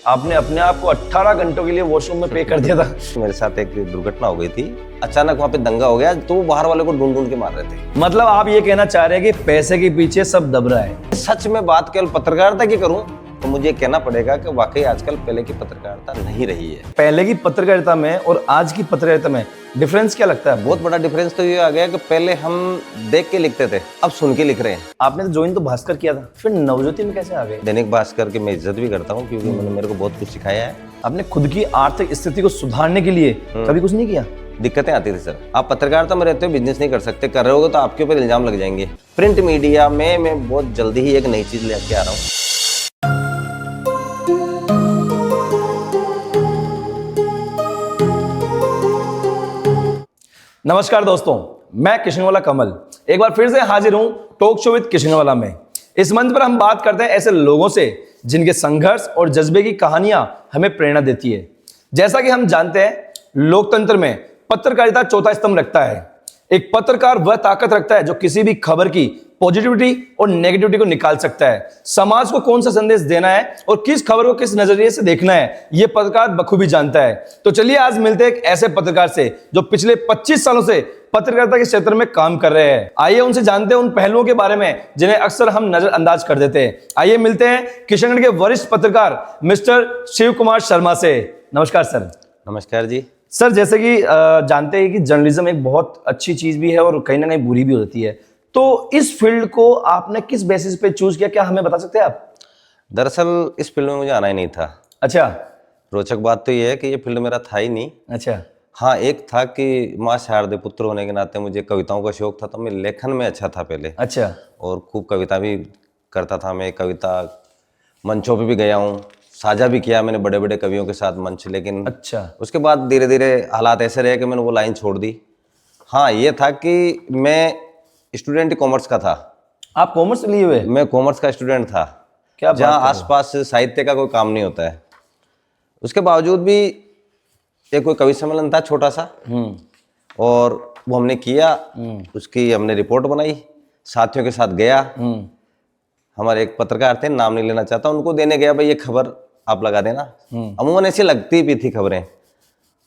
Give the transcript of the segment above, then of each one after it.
आपने अपने आप को 18 घंटों के लिए वॉशरूम में पे कर दिया था। मेरे साथ एक दुर्घटना हो गई थी, अचानक वहाँ पे दंगा हो गया तो वो बाहर वाले को ढूंढ ढूंढ के मार रहे थे। मतलब आप ये कहना चाह रहे हैं कि पैसे के पीछे सब दब रहा है। सच में बात केवल पत्रकारिता की करूं तो मुझे कहना पड़ेगा कि वाकई आजकल पहले की पत्रकारिता नहीं रही है। पहले की पत्रकारिता में और आज की पत्रकारिता में डिफरेंस क्या लगता है? बहुत बड़ा डिफरेंस तो ये आ गया कि पहले हम देख के लिखते थे, अब सुन के लिख रहे हैं। आपने तो ज्वाइन तो भास्कर किया था, फिर नवज्योति में कैसे आ गए? दैनिक भास्कर की मैं इज्जत भी करता हूँ क्योंकि मेरे को बहुत कुछ सिखाया है। आपने खुद की आर्थिक स्थिति को सुधारने के लिए कभी कुछ नहीं किया? दिक्कतें आती थी सर। आप पत्रकारिता में रहते हो, बिजनेस नहीं कर सकते, कर रहे होगे तो आपके ऊपर इल्जाम लग जाएंगे। प्रिंट मीडिया में मैं बहुत जल्दी ही एक नई चीज लेके आ रहा हूँ। नमस्कार दोस्तों, मैं किशनवाला कमल एक बार फिर से हाजिर हूं टॉक शो विद किशनवाला में। इस मंच पर हम बात करते हैं ऐसे लोगों से जिनके संघर्ष और जज्बे की कहानियां हमें प्रेरणा देती है। जैसा कि हम जानते हैं, लोकतंत्र में पत्रकारिता चौथा स्तंभ रखता है। एक पत्रकार वह ताकत रखता है जो किसी भी खबर की पॉजिटिविटी और नेगेटिविटी को निकाल सकता है। समाज को कौन सा संदेश देना है और किस खबर को किस नजरिए से देखना है, यह पत्रकार बखूबी जानता है। तो चलिए आज मिलते हैं एक ऐसे पत्रकार से जो पिछले 25 सालों से पत्रकारिता के क्षेत्र में काम कर रहे हैं। आइए उनसे जानते हैं उन पहलुओं के बारे में जिन्हें अक्सर हम नजरअंदाज कर देते हैं। आइए मिलते हैं किशनगढ़ के वरिष्ठ पत्रकार मिस्टर शिव कुमार शर्मा से। नमस्कार सर। नमस्कार जी। सर, जैसे कि जानते हैं कि जर्नलिज्म एक बहुत अच्छी चीज भी है और कहीं ना कहीं बुरी भी होती है, तो इस फील्ड को आपने किस बेसिस पे चूज किया, क्या हमें बता सकते हैं आप? दरअसल इस फील्ड में मुझे आना ही नहीं था। अच्छा। रोचक बात तो ये है कि ये फील्ड मेरा था ही नहीं। अच्छा। हाँ, एक था कि माँ शारदे पुत्र होने के नाते मुझे कविताओं का शौक था, तो मैं लेखन में अच्छा था पहले। अच्छा। और खूब कविता भी करता था मैं। कविता मंचों पे भी गया हूँ, साझा भी किया मैंने बड़े बड़े कवियों के साथ मंच। लेकिन अच्छा। उसके बाद धीरे धीरे हालात ऐसे रहे कि मैंने वो लाइन छोड़ दी। हाँ, ये था कि मैं स्टूडेंट कॉमर्स का था। आप कॉमर्स लिए हुए? मैं कॉमर्स का स्टूडेंट था, क्या जहाँ आसपास साहित्य का कोई काम नहीं होता है। उसके बावजूद भी एक कोई कवि सम्मेलन था छोटा सा, और वो हमने किया। उसकी हमने रिपोर्ट बनाई, साथियों के साथ गया। हमारे एक पत्रकार थे, नाम नहीं लेना चाहता, उनको देने गया, भाई ये खबर आप लगा देना। अमूमन ऐसी लगती भी थी खबरें,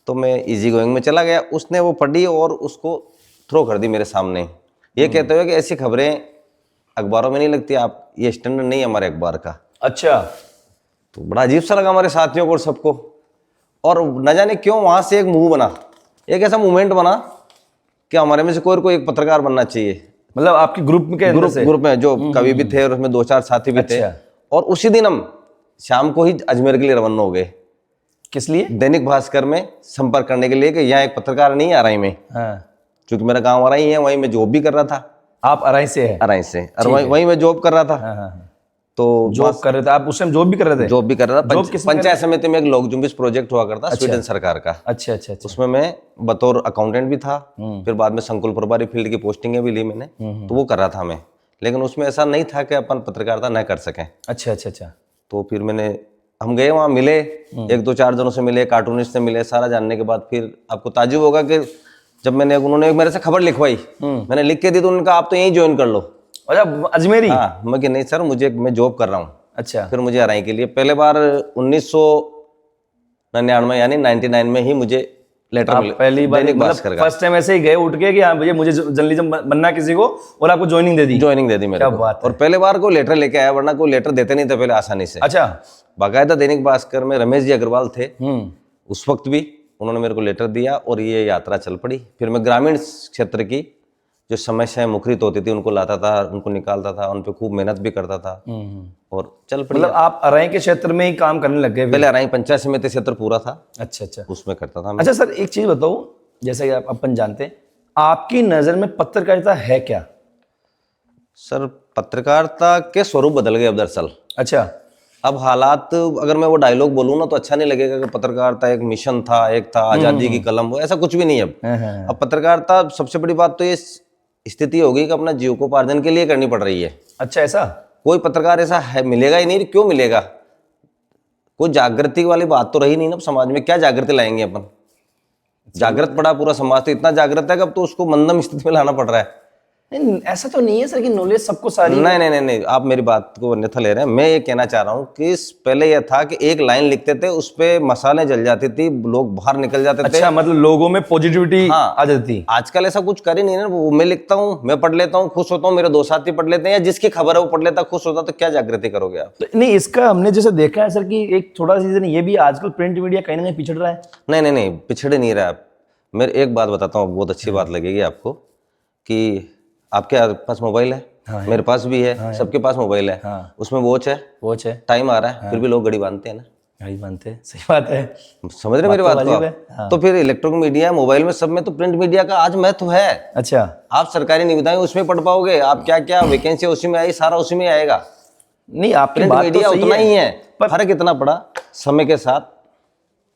तो मैं इजी गोइंग में चला गया। उसने वो पढ़ी और उसको थ्रो कर दी मेरे सामने, ये कहते हुए कि ऐसी खबरें अखबारों में नहीं लगती, आप ये स्टैंडर्ड नहीं है हमारे अखबार का। अच्छा। तो बड़ा अजीब सा लगा हमारे साथियों को और सबको, और न जाने क्यों वहां से एक मूव बना, एक ऐसा मूवमेंट बना कि हमारे में से कोई एक पत्रकार बनना चाहिए। मतलब आपके ग्रुप में? ग्रुप में जो कवि भी थे और उसमें 2-4 साथी भी थे। और उसी दिन हम शाम को ही अजमेर के लिए रवाना हो गए। किस लिए? दैनिक भास्कर में संपर्क करने के लिए कि यहाँ एक पत्रकार नहीं आ रही में। हाँ। क्योंकि मेरा गांव अराई है, वहीं मैं जॉब भी कर रहा था। आप अराई से है? अराई से, और वहीं मैं जॉब कर रहा था। हाँ। तो जॉब कर रहे थे आप उस टाइम? जॉब भी कर रहे थे? जॉब भी कर रहा था। पंचायत समिति में एक लोक जुम्बिश प्रोजेक्ट हुआ करता, स्वीडन सरकार का। अच्छा अच्छा अच्छा। उसमें मैं बतौर अकाउंटेंट भी था। फिर बाद में संकुल प्रभारी फील्ड की पोस्टिंगें भी ली मैंने, तो वो कर रहा था मैं। लेकिन उसमें ऐसा नहीं था कि अपन पत्रकारिता न कर सकें। अच्छा अच्छा अच्छा। तो फिर हम गए वहाँ, मिले, 1-2-4 जनों से मिले, कार्टूनिस्ट से मिले। सारा जानने के बाद फिर आपको ताज्जुब होगा कि जब उन्होंने मेरे से खबर लिखवाई, मैंने लिख के दी, तो उन्होंने कहा आप तो यहीं ज्वाइन कर लो। अच्छा, अजमेरी? हाँ, मैं कि नहीं सर, मैं जॉब कर रहा हूँ। अच्छा। फिर मुझे अराई के लिए पहले बार 1999 यानी 99 में ही मुझे लेटर मिला। पहली बार मतलब फर्स्ट टाइम ऐसे ही गए उठ के कि हाँ भैया मुझे जर्नलिज्म बनना किसी को, और आपको ज्वाइनिंग दे दी मेरे को। और पहले बार को लेटर लेके आया, वरना कोई लेटर देते नहीं थे पहले आसानी से। अच्छा। बाकायदा दैनिक भास्कर में रमेश जी अग्रवाल थे उस वक्त भी, उन्होंने मेरे को लेटर दिया और ये यात्रा चल पड़ी। फिर मैं ग्रामीण क्षेत्र की जो समस्याएं मुखरित होती थी उनको लाता था, उनको निकालता था, उन पे खूब मेहनत भी करता था और चल पड़ी। मतलब आप अराई के क्षेत्र में ही काम करने लग गए? पहले अराई पंचायत समिति क्षेत्र पूरा था। अच्छा अच्छा, उसमें करता था मैं। अच्छा सर, एक चीज बताओ, जैसे कि आप अपन जानते हैं, आपकी नजर में पत्रकारिता है क्या? सर, पत्रकारिता के स्वरूप बदल गए अब दरअसल। अच्छा। अब हालात, अगर मैं वो डायलॉग बोलूँ ना तो अच्छा नहीं लगेगा कि पत्रकारिता एक मिशन था, एक था आजादी की कलम, वो ऐसा कुछ भी नहीं है अब पत्रकारिता सबसे बड़ी बात तो ये स्थिति होगी कि अपना जीविकोपार्जन के लिए करनी पड़ रही है। अच्छा, ऐसा? कोई पत्रकार ऐसा है मिलेगा ही नहीं, क्यों मिलेगा? कोई जागृति वाली बात तो रही नहीं ना समाज में, क्या जागृति लाएंगे अपन? जागृत पड़ा पूरा समाज, तो इतना जागृत है कि अब तो उसको मंदम स्थिति में लाना पड़ रहा है। नहीं, ऐसा तो नहीं है सर कि नॉलेज सबको सारी नहीं नहीं नहीं नहीं, आप मेरी बात को अन्यथा ले रहे हैं। मैं ये कहना चाह रहा हूँ कि पहले यह था कि एक लाइन लिखते थे, उस पे मसाले जल जाती थी, लोग बाहर निकल जाते थे। अच्छा, मतलब लोगों में पॉजिटिविटी हाँ। आ जाती थी। आजकल ऐसा कुछ कर ही नहीं है ना। वो मैं लिखता हूँ, मैं पढ़ लेता हूँ, खुश होता हूँ, मेरे 2 साथी पढ़ लेते हैं, या जिसकी खबर है वो पढ़ लेता, खुश होता, तो क्या जागृति करोगे आप? तो नहीं, इसका हमने जैसे देखा है सर कि एक थोड़ा रीजन ये भी आजकल प्रिंट मीडिया कहीं ना कहीं पिछड़ रहा है। नहीं नहीं नहीं, पिछड़ नहीं रहा आप। मैं एक बात बताता हूँ, बहुत अच्छी बात लगेगी आपको, कि आपके पास मोबाइल है, मेरे पास भी है, सबके पास मोबाइल है, उसमें वॉच है, टाइम आ रहा है, फिर भी लोग घड़ी बांधते हैं ना। घड़ी बांधते हैं, सही बात है। समझ रहे मेरी बात को वाजिब आप? है। तो फिर इलेक्ट्रॉनिक मीडिया, मोबाइल में, सब में तो प्रिंट मीडिया का आज महत्व है। अच्छा, आप सरकारी निविदाएं उसमें पढ़ पाओगे, आप क्या क्या वैकेंसी उसी में आई, सारा उसी में आएगा। नहीं आपकी प्रिंट बात मीडिया तो सही उतना ही है, पर फर्क इतना पड़ा, समय के साथ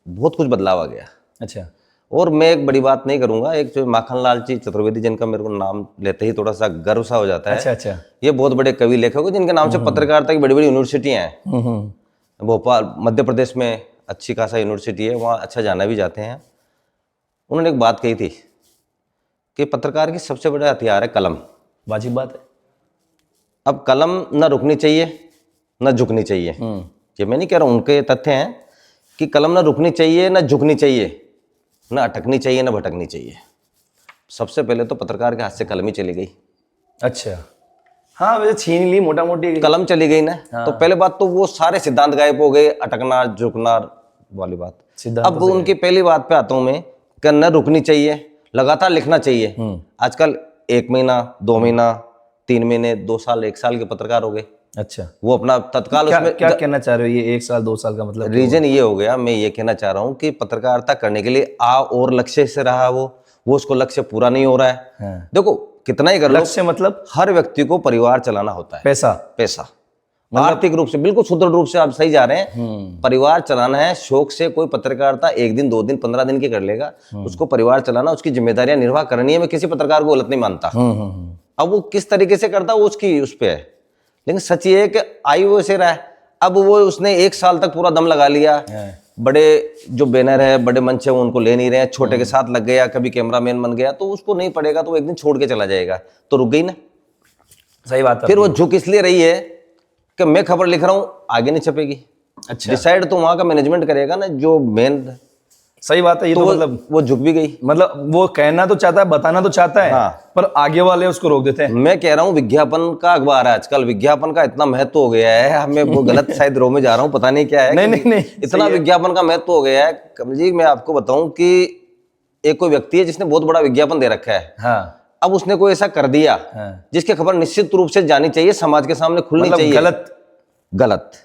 बहुत कुछ बदलाव आ गया। अच्छा, और मैं एक बड़ी बात नहीं करूंगा, एक जो माखन लाल जी चतुर्वेदी, जिनका मेरे को नाम लेते ही थोड़ा सा गर्व सा हो जाता है। अच्छा अच्छा, ये बहुत बड़े कवि लेखक हैं, जिनके नाम से पत्रकारिता की बड़ी बड़ी यूनिवर्सिटियां हैं। भोपाल, मध्य प्रदेश में अच्छी खासा यूनिवर्सिटी है, वहाँ अच्छा जाना भी जाते हैं। उन्होंने एक बात कही थी कि पत्रकार की सबसे बड़ा हथियार है कलम। वाजिब बात है। अब कलम ना रुकनी चाहिए ना झुकनी चाहिए। ये मैं नहीं कह रहा हूँ, उनके तथ्य हैं कि कलम ना रुकनी चाहिए ना झुकनी चाहिए, ना अटकनी चाहिए ना भटकनी चाहिए। सबसे पहले तो पत्रकार के हाथ से कलम ही चली गई। अच्छा, हाँ वैसे छीन ली मोटा मोटी कलम चली गई ना, तो पहले बात तो वो सारे सिद्धांत गायब हो गए, अटकना झुकना वाली बात। सिद्धांत अब उनकी पहली बात पे आता हूं मैं, कि न रुकनी चाहिए, लगातार लिखना चाहिए। आजकल 1 महीना, 2 महीना, 3 महीने, 2 साल, 1 साल के पत्रकार हो गए। अच्छा, वो अपना तत्काल क्या उसमें क्या कहना चाह रहे हो? ये 1 साल 2 साल का मतलब रीजन ये हो गया, मैं ये कहना चाह रहा हूँ कि पत्रकारिता करने के लिए और लक्ष्य से रहा वो उसको लक्ष्य पूरा नहीं हो रहा है। हाँ। देखो कितना ही कर लो, लक्ष्य मतलब हर व्यक्ति को परिवार चलाना होता है। पैसा, पैसा आर्थिक रूप से बिल्कुल सुदृढ़ रूप से आप सही जा रहे हैं। परिवार चलाना है, शौक से कोई पत्रकारिता 1 दिन 2 दिन 15 दिन की कर लेगा, उसको परिवार चलाना, उसकी जिम्मेदारियां निर्वाह करनी है। मैं किसी पत्रकार को गलत नहीं मानता। अब वो किस तरीके से करता है वो उसकी उस पे है, लेकिन सच ये है कि आयु वैसे रहा है। अब वो उसने 1 साल तक पूरा दम लगा लिया, बड़े जो बैनर है, बड़े मंच है, वो उनको ले नहीं रहे हैं, छोटे के साथ लग गया, कभी कैमरामैन बन गया, तो उसको नहीं पड़ेगा, तो वो एक दिन छोड़ के चला जाएगा, तो रुक गई ना। सही बात है। फिर वो झुक इसलिए रही है कि मैं खबर लिख रहा हूं, आगे नहीं छपेगी। अच्छा, डिसाइड तो वहां का मैनेजमेंट करेगा ना, जो मेन। सही बात है। ये तो मतलब वो झुक भी गई। मतलब वो कहना तो चाहता है, बताना तो चाहता है, हाँ। पर आगे वाले उसको रोक देते हैं। मैं कह रहा हूँ विज्ञापन का अखबार है आजकल, विज्ञापन का इतना महत्व हो गया है, हमें वो गलत शायद रो में जा रहा हूँ, पता नहीं क्या है। नहीं, इतना विज्ञापन का महत्व हो गया है कमल जी। मैं आपको बताऊं कि एक कोई व्यक्ति है जिसने बहुत बड़ा विज्ञापन दे रखा है। हाँ, अब उसने कोई ऐसा कर दिया जिसकी खबर निश्चित रूप से जानी चाहिए, समाज के सामने खुलनी चाहिए। गलत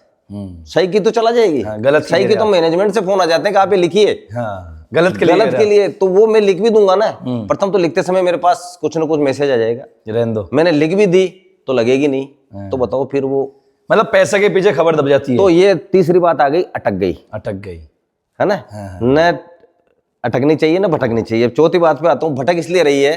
सही की तो चला जाएगी, गलत सही की तो मैनेजमेंट से फोन आ जाते हैं कि आप ये लिखिए। गलत के लिए तो वो मैं लिख भी दूंगा ना। प्रथम तो लिखते समय मेरे पास कुछ ना कुछ मैसेज आ जाएगा, रहने दो। मैंने लिख भी दी तो लगेगी नहीं, तो बताओ फिर वो मतलब पैसे के पीछे खबर दब जाती है। तो ये तीसरी बात आ गई, अटक गई, है ना। न अटकनी चाहिए ना भटकनी चाहिए। चौथी बात पे आता हूँ, भटक इसलिए रही है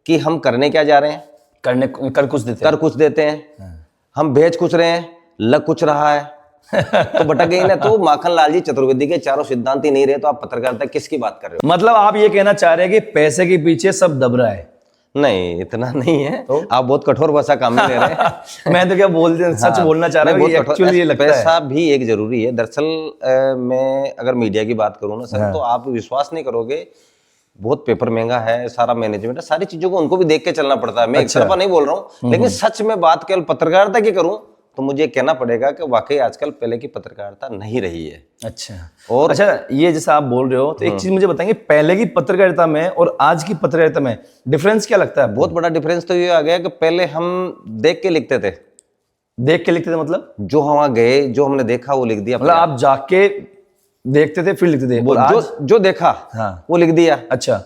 कि हम करने क्या जा रहे हैं, कर कुछ देते हैं। हम भेज कुछ रहे हैं, लग कुछ रहा है, तो भटक गई ना। तो माखन लाल जी चतुर्वेदी के चारों सिद्धांत ही नहीं रहे, तो आप पत्रकारिता किसकी बात कर रहे हो? मतलब आप ये कहना चाह रहे हैं कि पैसे के पीछे सब दब रहा है? नहीं, इतना नहीं है। तो? आप बहुत कठोर भाषा काम में ले रहे हैं। मैं तो क्या बोलते सच बोलना चाह रहा हूँ, एक्चुअली ये लगता है पैसा भी एक जरूरी है। दरअसल मैं अगर मीडिया की बात करूँ ना सर, तो आप विश्वास नहीं करोगे, बहुत पेपर महंगा है, सारा मैनेजमेंट है, सारी चीजों को उनको भी देख के चलना पड़ता है। मैं एक तरफा नहीं बोल रहा हूँ, लेकिन सच में बात केवल पत्रकारिता की करूँ तो मुझे कहना पड़ेगा कि वाकई आजकल पहले की पत्रकारिता नहीं रही है। अच्छा, और अच्छा ये जैसा आप बोल रहे हो, तो एक चीज मुझे बताएंगे, पहले की पत्रकारिता में और आज की पत्रकारिता में डिफरेंस क्या लगता है? बहुत बड़ा डिफरेंस तो ये आ गया कि पहले हम देख के लिखते थे। देख के लिखते थे मतलब जो वहां गए, जो हमने देखा वो लिख दिया। मतलब आप जाके देखते थे फिर लिखते थे? जो देखा वो लिख दिया। अच्छा,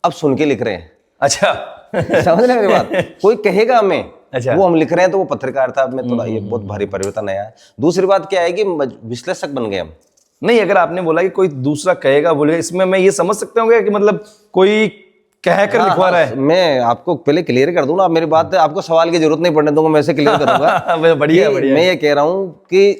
अब सुन के लिख रहे हैं। अच्छा, समझ रहे मेरी बात? कोई कहेगा हमें, अच्छा, वो हम लिख रहे हैं, तो वो पत्रकारिता में थोड़ा ये बहुत भारी परिवर्तन आया है। दूसरी बात क्या है कि विश्लेषक बन गए हम। नहीं, अगर आपने बोला कि कोई दूसरा कहेगा बोलेगा, इसमें मैं ये समझ सकता हूँ कि मतलब कोई कह कर लिखवा रहा है। मैं आपको पहले क्लियर कर दूं ना, आप मेरी बात है, आपको सवाल की जरूरत नहीं पड़ने दूंगा, मैं से क्लियर करूंगा। बढ़िया बढ़िया। मैं ये कह रहा हूं कि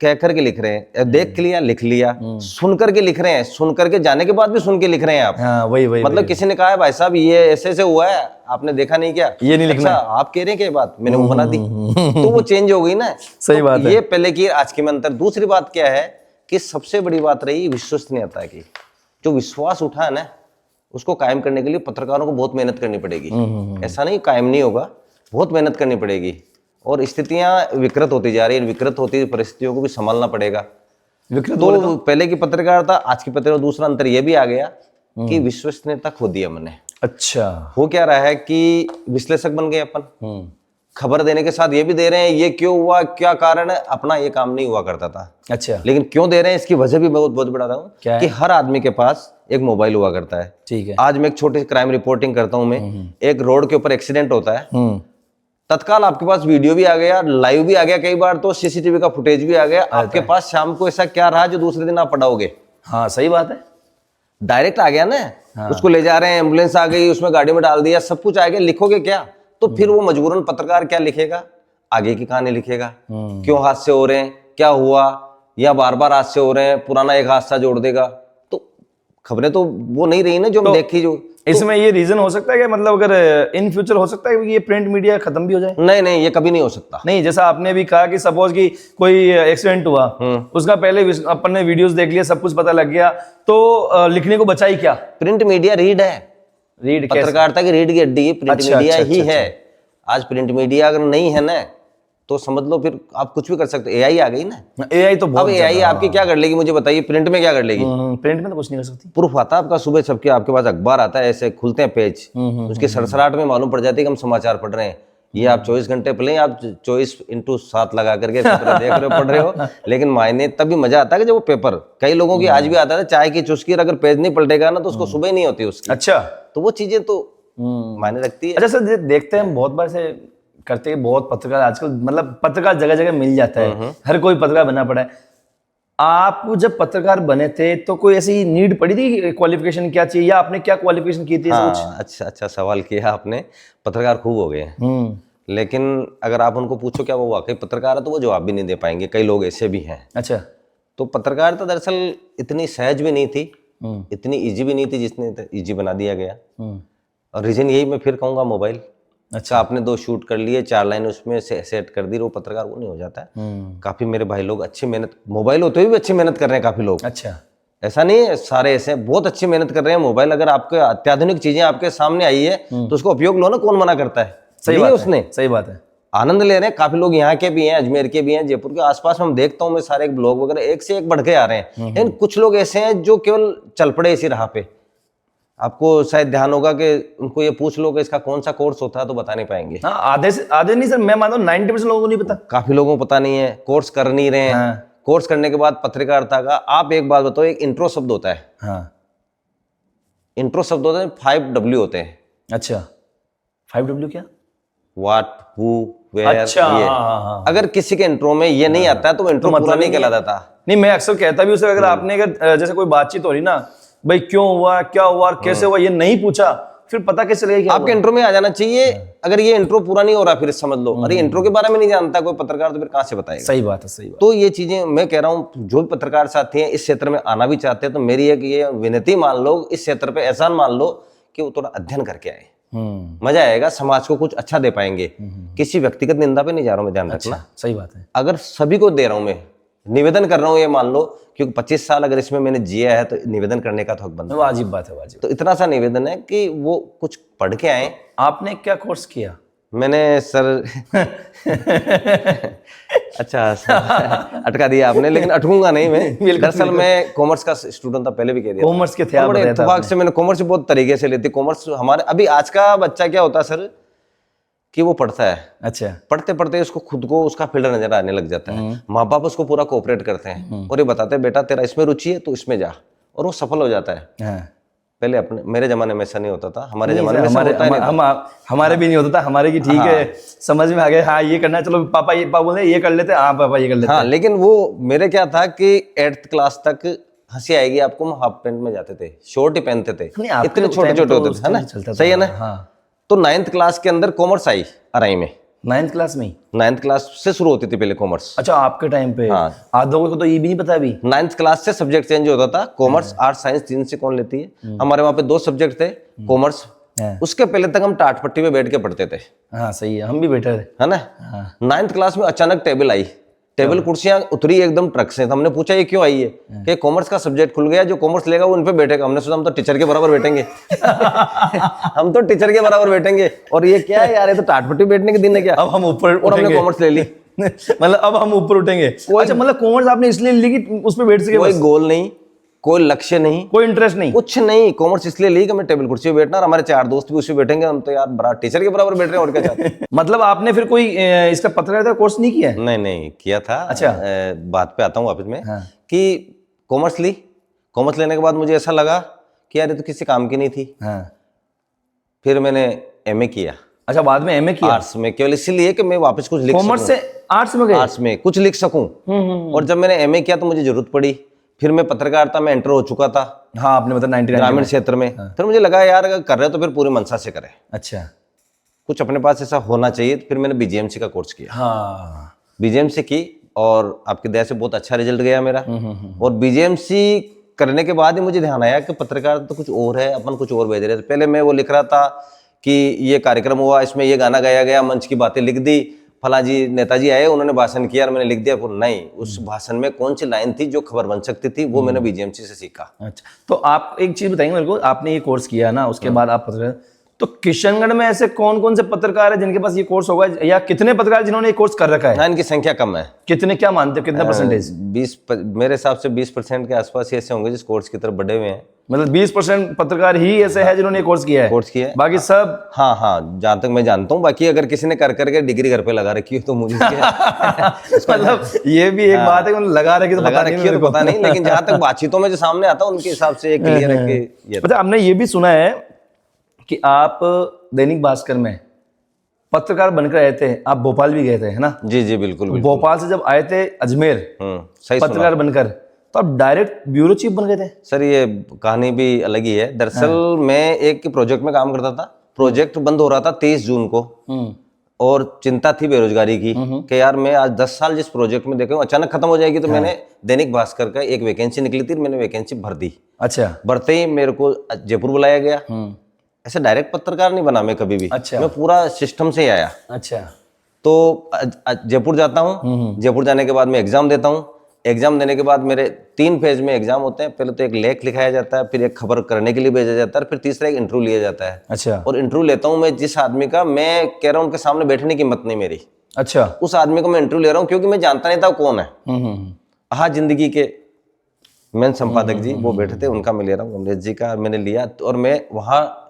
कह करके लिख रहे हैं, देख के लिया लिख लिया, सुन करके लिख रहे हैं, सुन करके जाने के बाद भी सुन के लिख रहे हैं आप। हाँ वही वही मतलब किसी ने कहा है भाई साहब ये ऐसे से हुआ है, आपने देखा नहीं क्या, ये नहीं लिखना अच्छा आप कह रहे हैं कि ये बात मैंने वो बना दी, तो वो चेंज हो गई ना। सही बात है। ये पहले की आज की में अंतर। दूसरी बात क्या है कि सबसे बड़ी बात रही विश्वसनीयता की। जो विश्वास उठा है ना, उसको कायम करने के लिए पत्रकारों को बहुत मेहनत करनी पड़ेगी। ऐसा नहीं कायम नहीं होगा, बहुत मेहनत करनी पड़ेगी। और स्थितियां विकृत होती जा रही है, विकृत होती परिस्थितियों को भी संभालना पड़ेगा। विकृत तो पहले की पत्रकारिता आज की पत्रकारिता, दूसरा अंतर यह भी आ गया कि विश्वसनीयता खो दी हमने। अच्छा। हो क्या रहा है कि विश्लेषक बन गए अपन, खबर देने के साथ ये भी दे रहे हैं ये क्यों हुआ, क्या कारण है, अपना ये काम नहीं हुआ करता था। अच्छा। लेकिन क्यों दे रहे हैं इसकी वजह भी बहुत बहुत बड़ा रहा क्या हूँ है? कि हर आदमी के पास एक मोबाइल हुआ करता है। ठीक है। आज मैं एक छोटी सी क्राइम रिपोर्टिंग करता हूँ, मैं एक रोड के ऊपर एक्सीडेंट होता है, तत्काल आपके पास वीडियो भी आ गया, लाइव भी आ गया, कई बार तो सीसीटीवी का फुटेज भी आ गया आपके पास। शाम को ऐसा क्या रहा जो दूसरे दिन आप पढ़ाओगे? हाँ सही बात है। डायरेक्ट आ गया ना। हाँ। उसको ले जा रहे हैं, एम्बुलेंस आ गई, उसमें गाड़ी में डाल दिया, सब कुछ आ गया, लिखोगे क्या? तो फिर वो मजबूरन पत्रकार क्या लिखेगा? आगे की कहानी लिखेगा, क्यों हादसे हो रहे हैं, क्या हुआ, या बार बार हादसे हो रहे हैं, पुराना एक हादसा जोड़ देगा। तो खबरें तो वो नहीं रही ना जो हम देखी। जो इसमें ये रीजन हो सकता है कि मतलब अगर इन फ्यूचर हो सकता है कि ये प्रिंट मीडिया खत्म भी हो जाए? नहीं नहीं, ये कभी नहीं हो सकता। नहीं, जैसा आपने भी कहा कि सपोज कि कोई एक्सीडेंट हुआ, उसका पहले अपन ने वीडियोस देख लिया, सब कुछ पता लग गया, तो लिखने को बचा ही क्या? प्रिंट मीडिया रीड है, रीड पत्रकारिता की रीड की हड्डी प्रिंट मीडिया ही है। आज प्रिंट मीडिया अगर नहीं है ना तो समझ लो फिर आप कुछ भी कर सकते। एआई आ गई ना, एआई तो बहुत, अब एआई आपकी क्या कर लेगी मुझे बताइए? प्रिंट में क्या कर लेगी? प्रिंट में तो कुछ नहीं कर सकती। प्रूफ आता है आपका, सुबह सबके आपके पास अखबार आता है, ऐसे खुलते हैं पेज, उसके सरसराहट में मालूम पड़ जाती है कि हम समाचार पढ़ रहे हैं। ये आप 24 घंटे पढ़े, आप 24x7 लगा करके देख रहे हो, पढ़ रहे हो, लेकिन मायने तभी मजा आता है कि जब वो पेपर, कई लोगों की आज भी आता है चाय की चुस्की, अगर पेज नहीं पलटेगा ना तो उसको सुबह ही नहीं होती उसकी। अच्छा, तो वो चीजें तो मायने रखती है। अच्छा सर, देखते हैं बहुत बार से करते हैं, बहुत पत्रकार आजकल, मतलब पत्रकार जगह जगह मिल जाता है, हर कोई पत्रकार बनना पड़ा है। आप जब पत्रकार बने थे तो कोई ऐसी नीड पड़ी थी, क्वालिफिकेशन क्या चाहिए, या आपने क्या क्वालिफिकेशन की थी? हाँ, अच्छा सवाल किया आपने। पत्रकार खूब हो गए हैं, लेकिन अगर आप उनको पूछो क्या वो वाकई पत्रकार है तो वो जवाब भी नहीं दे पाएंगे। कई लोग ऐसे भी हैं। अच्छा। तो पत्रकारिता दरअसल इतनी सहज भी नहीं थी, इतनी इजी भी नहीं थी जिसने इजी बना दिया गया। और रीजन यही मैं फिर कहूँगा, मोबाइल। अच्छा, आपने 2 शूट कर लिए, 4 लाइन उसमें से सेट कर दी, वो पत्रकार वो नहीं हो जाता है। काफी मेरे भाई लोग अच्छी मेहनत, मोबाइल होते हुए भी अच्छी मेहनत कर रहे हैं काफी लोग। अच्छा, ऐसा नहीं है, सारे ऐसे बहुत अच्छी मेहनत कर रहे हैं। मोबाइल अगर आपके अत्याधुनिक चीजें आपके सामने आई है तो उसको उपयोग लो ना, कौन मना करता है? सही बात उसने, सही बात है, आनंद ले रहे हैं। काफी लोग यहाँ के भी हैं, अजमेर के भी हैं, जयपुर के आसपास में हम देखता हूँ मैं, सारे ब्लॉग वगैरह एक से एक बढ़ के आ रहे हैं। लेकिन कुछ लोग ऐसे हैं जो केवल चल पड़े इसी राह पे। आपको शायद ध्यान होगा कि उनको ये पूछ लो कि इसका कौन सा कोर्स होता है तो बता नहीं पाएंगे। हाँ, आधे नहीं सर, मैं मानता हूँ 90% लोगों को नहीं पता। काफी लोगों को पता नहीं है, कोर्स कर नहीं रहे हैं। हाँ। कोर्स करने के बाद पत्रकारिता का, आप एक बात बताओ, एक इंट्रो शब्द होता है। हाँ। इंट्रो शब्द होता है, 5W होते हैं। अच्छा, 5W क्या? What, who, where. अच्छा, ये। हाँ। अगर किसी के इंट्रो में ये नहीं आता है तो इंट्रो पूरा नहीं कहलाता। नहीं, मैं अक्सर कहता भी उसे, अगर आपने जैसे कोई बातचीत हो रही ना, भाई क्यों हुआ, क्या हुआ, कैसे हुआ, ये नहीं पूछा, फिर पता कैसे लगेगा? आपके इंट्रो में आ जाना चाहिए। अगर ये इंट्रो पूरा नहीं हो रहा फिर समझ लो अरे इंट्रो के बारे में नहीं जानता कोई पत्रकार, तो फिर कहां से बताएगा? सही बात है, सही बात। तो ये चीजें मैं कह रहा हूँ, जो भी पत्रकार साथी हैं इस क्षेत्र में आना भी चाहते हैं तो मेरी एक ये विनती मान लो, इस क्षेत्र पे एहसान मान लो कि वो थोड़ा अध्ययन करके आए। मजा आएगा, समाज को कुछ अच्छा दे पाएंगे। किसी व्यक्तिगत निंदा पे नहीं जा रहा हूँ मैं, ध्यान रखना। सही बात है। अगर सभी को दे रहा हूं मैं, निवेदन कर रहा हूं, ये मान लो, क्योंकि 25 साल अगर इसमें मैंने जिया है तो निवेदन करने का तो हक बनता है। वाजिब बात है, वाजिब। तो इतना सा निवेदन है कि वो कुछ पढ़ के आए। आपने क्या कोर्स किया? मैंने सर अच्छा सर, अटका दिया आपने, लेकिन अटकूंगा नहीं मैं। दरअसल मैं कॉमर्स का स्टूडेंट था, पहले भी कह दिया। कॉमर्स के थे आप? बड़े इत्तेफाक से मैंने कॉमर्स बहुत तरीके से लेती। कॉमर्स हमारे अभी आज का बच्चा क्या होता है सर कि वो पढ़ता है, अच्छा, पढ़ते पढ़ते उसको खुद को उसका फील्ड नजर आने लग जाता है। माँ बाप उसको पूरा कोऑपरेट करते हैं और ये बताते हैं बेटा तेरा इसमें रुचि है तो इसमें जा, और वो सफल हो जाता है। हाँ। पहले अपने मेरे जमाने में ऐसा नहीं होता था, हमारे जमाने में हमारे भी नहीं होता था, हमारे की ठीक है, समझ में आ गया, हाँ ये करना है, चलो पापा ये बोले ये कर लेते, हाँ पापा ये कर लेते। हाँ, लेकिन वो मेरे क्या था कि 8th क्लास तक हंसी आएगी आपको, हम हाफ पैंट में जाते थे, शॉर्ट ही पहनते थे, इतने छोटे छोटे होते थे, है ना? सही है ना? तो 9th क्लास के अंदर कॉमर्स आई अराई में, 9th क्लास में ही? 9th क्लास से शुरू होती थी पहले कॉमर्स। अच्छा, आपके टाइम पे? हाँ। आधों को तो ये भी नहीं पता अभी। 9th क्लास से सब्जेक्ट चेंज होता था, कॉमर्स आर्ट्स साइंस तीन से कौन लेती है। हमारे वहाँ पे 2 सब्जेक्ट थे, कॉमर्स। उसके पहले तक हम टाट पट्टी पे बैठ के पढ़ते थे। हाँ सही है, हम भी बैठे थे। है ना। 9th क्लास में अचानक टेबल आई, टेबल कुर्सियां उतरी एकदम ट्रक से। तो हमने पूछा ये क्यों आई है, कि कॉमर्स का सब्जेक्ट खुल गया, जो कॉमर्स लेगा वो उन पे बैठेगा। हमने सोचा हम तो टीचर के बराबर बैठेंगे हम तो टीचर के बराबर बैठेंगे। और ये क्या है यार, ये तो टाटपट्टी बैठने के दिन है क्या। अब हम ऊपर और हमने कॉमर्स ले ली मतलब अब हम ऊपर उठेंगे। अच्छा, मतलब कॉमर्स आपने इसलिए ली कि उस पर बैठ सके? कोई गोल नहीं, कोई लक्ष्य नहीं, कोई इंटरेस्ट नहीं, कुछ नहीं। कॉमर्स इसलिए ली कि मैं टेबल कुर्सी पे बैठना, और हमारे 4 दोस्त भी उसी पे बैठेंगे। हम तो यार बड़ा टीचर के बराबर बैठ रहे हैं, और क्या चाहते हैं। मतलब आपने फिर कोई इसका पत्रकारिता कोर्स नहीं किया है? नहीं किया था। अच्छा। बात पे आता हूँ वापस में। हाँ। कि कॉमर्स ली, कॉमर्स लेने के बाद मुझे ऐसा लगा कि यार ये तो किसी काम की नहीं थी। हाँ। फिर मैंने एमए किया। अच्छा, बाद में एमए किया? आर्ट्स में, केवल इसीलिए कि मैं वापस कुछ लिख सकूं। कॉमर्स से आर्ट्स में गए? आर्ट्स में कुछ लिख सकूं। और जब मैंने एमए किया तो मुझे जरूरत पड़ी। फिर मैं पत्रकारिता में एंटर हो चुका था। हाँ, आपने मतलब 99 ग्रामीण क्षेत्र में। फिर मुझे लगा यार अगर कर रहे हो तो फिर पूरी मनसा से करें, अच्छा। कुछ अपने पास ऐसा होना चाहिए। फिर मैंने बीजेएमसी का कोर्स किया। हाँ। बीजेएमसी की, और आपकी दया से बहुत अच्छा रिजल्ट गया मेरा। और बीजेएमसी करने के बाद ही मुझे ध्यान आया कि पत्रकारिता तो कुछ और है, अपन कुछ और भेज रहे थे। पहले मैं वो लिख रहा था कि ये कार्यक्रम हुआ, इसमें ये गाना गाया गया, मंच की बातें लिख दी, फला जी नेताजी आए उन्होंने भाषण किया और मैंने लिख दिया। फिर नहीं, उस भाषण में कौन सी लाइन थी जो खबर बन सकती थी, वो मैंने बीजेएमसी से सीखा। अच्छा, तो आप एक चीज बताएंगे मेरे को, आपने ये कोर्स किया ना, उसके बाद आप पत्रकार, तो किशनगढ़ में ऐसे कौन कौन से पत्रकार है जिनके पास ये कोर्स होगा, या कितने पत्रकार जिन्होंने ये कोर्स कर रखा है? ना, इनकी संख्या कम है। कितने, क्या मानते हो, कितना परसेंटेज? 20, मेरे हिसाब से 20% के आसपास ही ऐसे होंगे जिस कोर्स की तरफ बढ़े हुए हैं। मतलब 20% पत्रकार ही ऐसे है जिन्होंने ये कोर्स किया है? कोर्स किया है। बाकी सब? हाँ, जहां तक मैं जानता हूँ। बाकी अगर किसी ने कर करके डिग्री घर पे लगा रखी हो तो मुझे मतलब ये भी एक बात है कि लगा रखी तो लगा पता नहीं रखी है मेरे तो को। पता नहीं, लेकिन जहां तक बातचीतों में जो सामने आता है उनके हिसाब से ये क्लियर है कि ये। अच्छा, हमने ये भी सुना है कि आप दैनिक भास्कर में पत्रकार बनकर आए थे, आप भोपाल भी गए थे, है ना? जी बिल्कुल। भोपाल से जब आए थे अजमेर सही पत्रकार बनकर, तो आप डायरेक्ट ब्यूरो चीफ बन गए थे? सर ये कहानी भी अलग ही है। दरअसल मैं एक प्रोजेक्ट में काम करता था। प्रोजेक्ट बंद हो रहा था 23 जून को, और चिंता थी बेरोजगारी की कि यार मैं आज 10 साल जिस प्रोजेक्ट में देखा हूं अचानक खत्म हो जाएगी। तो मैंने दैनिक भास्कर का एक वैकेंसी निकली थी, मैंने वैकेंसी भर दी। अच्छा। भरते ही मेरे को जयपुर बुलाया गया। ऐसे डायरेक्ट पत्रकार नहीं बना मैं कभी भी। अच्छा। मैं पूरा सिस्टम से ही आया। अच्छा। तो जयपुर जाता हूँ, जयपुर जाने के बाद मैं एग्जाम देता हूँ। एग्जाम देने के बाद मेरे 3 फेज में एग्जाम होते हैं। पहले तो एक लेख लिखाया जाता है, फिर एक खबर करने के लिए भेजा जाता है, फिर तीसरा एक इंटरव्यू लिया जाता है। अच्छा। और इंटरव्यू लेता हूँ मैं जिस आदमी का, मैं कह रहा हूँ उनके सामने बैठने की हिम्मत नहीं मेरी। अच्छा। उस आदमी को मैं इंटरव्यू ले रहा हूँ क्योंकि मैं जानता नहीं था वो कौन है। हाँ, जिंदगी के मेन संपादक जी वो बैठे थे, उनका मैं ले रहा हूँ, अमरेश जी का मैंने लिया। और मैं वहाँ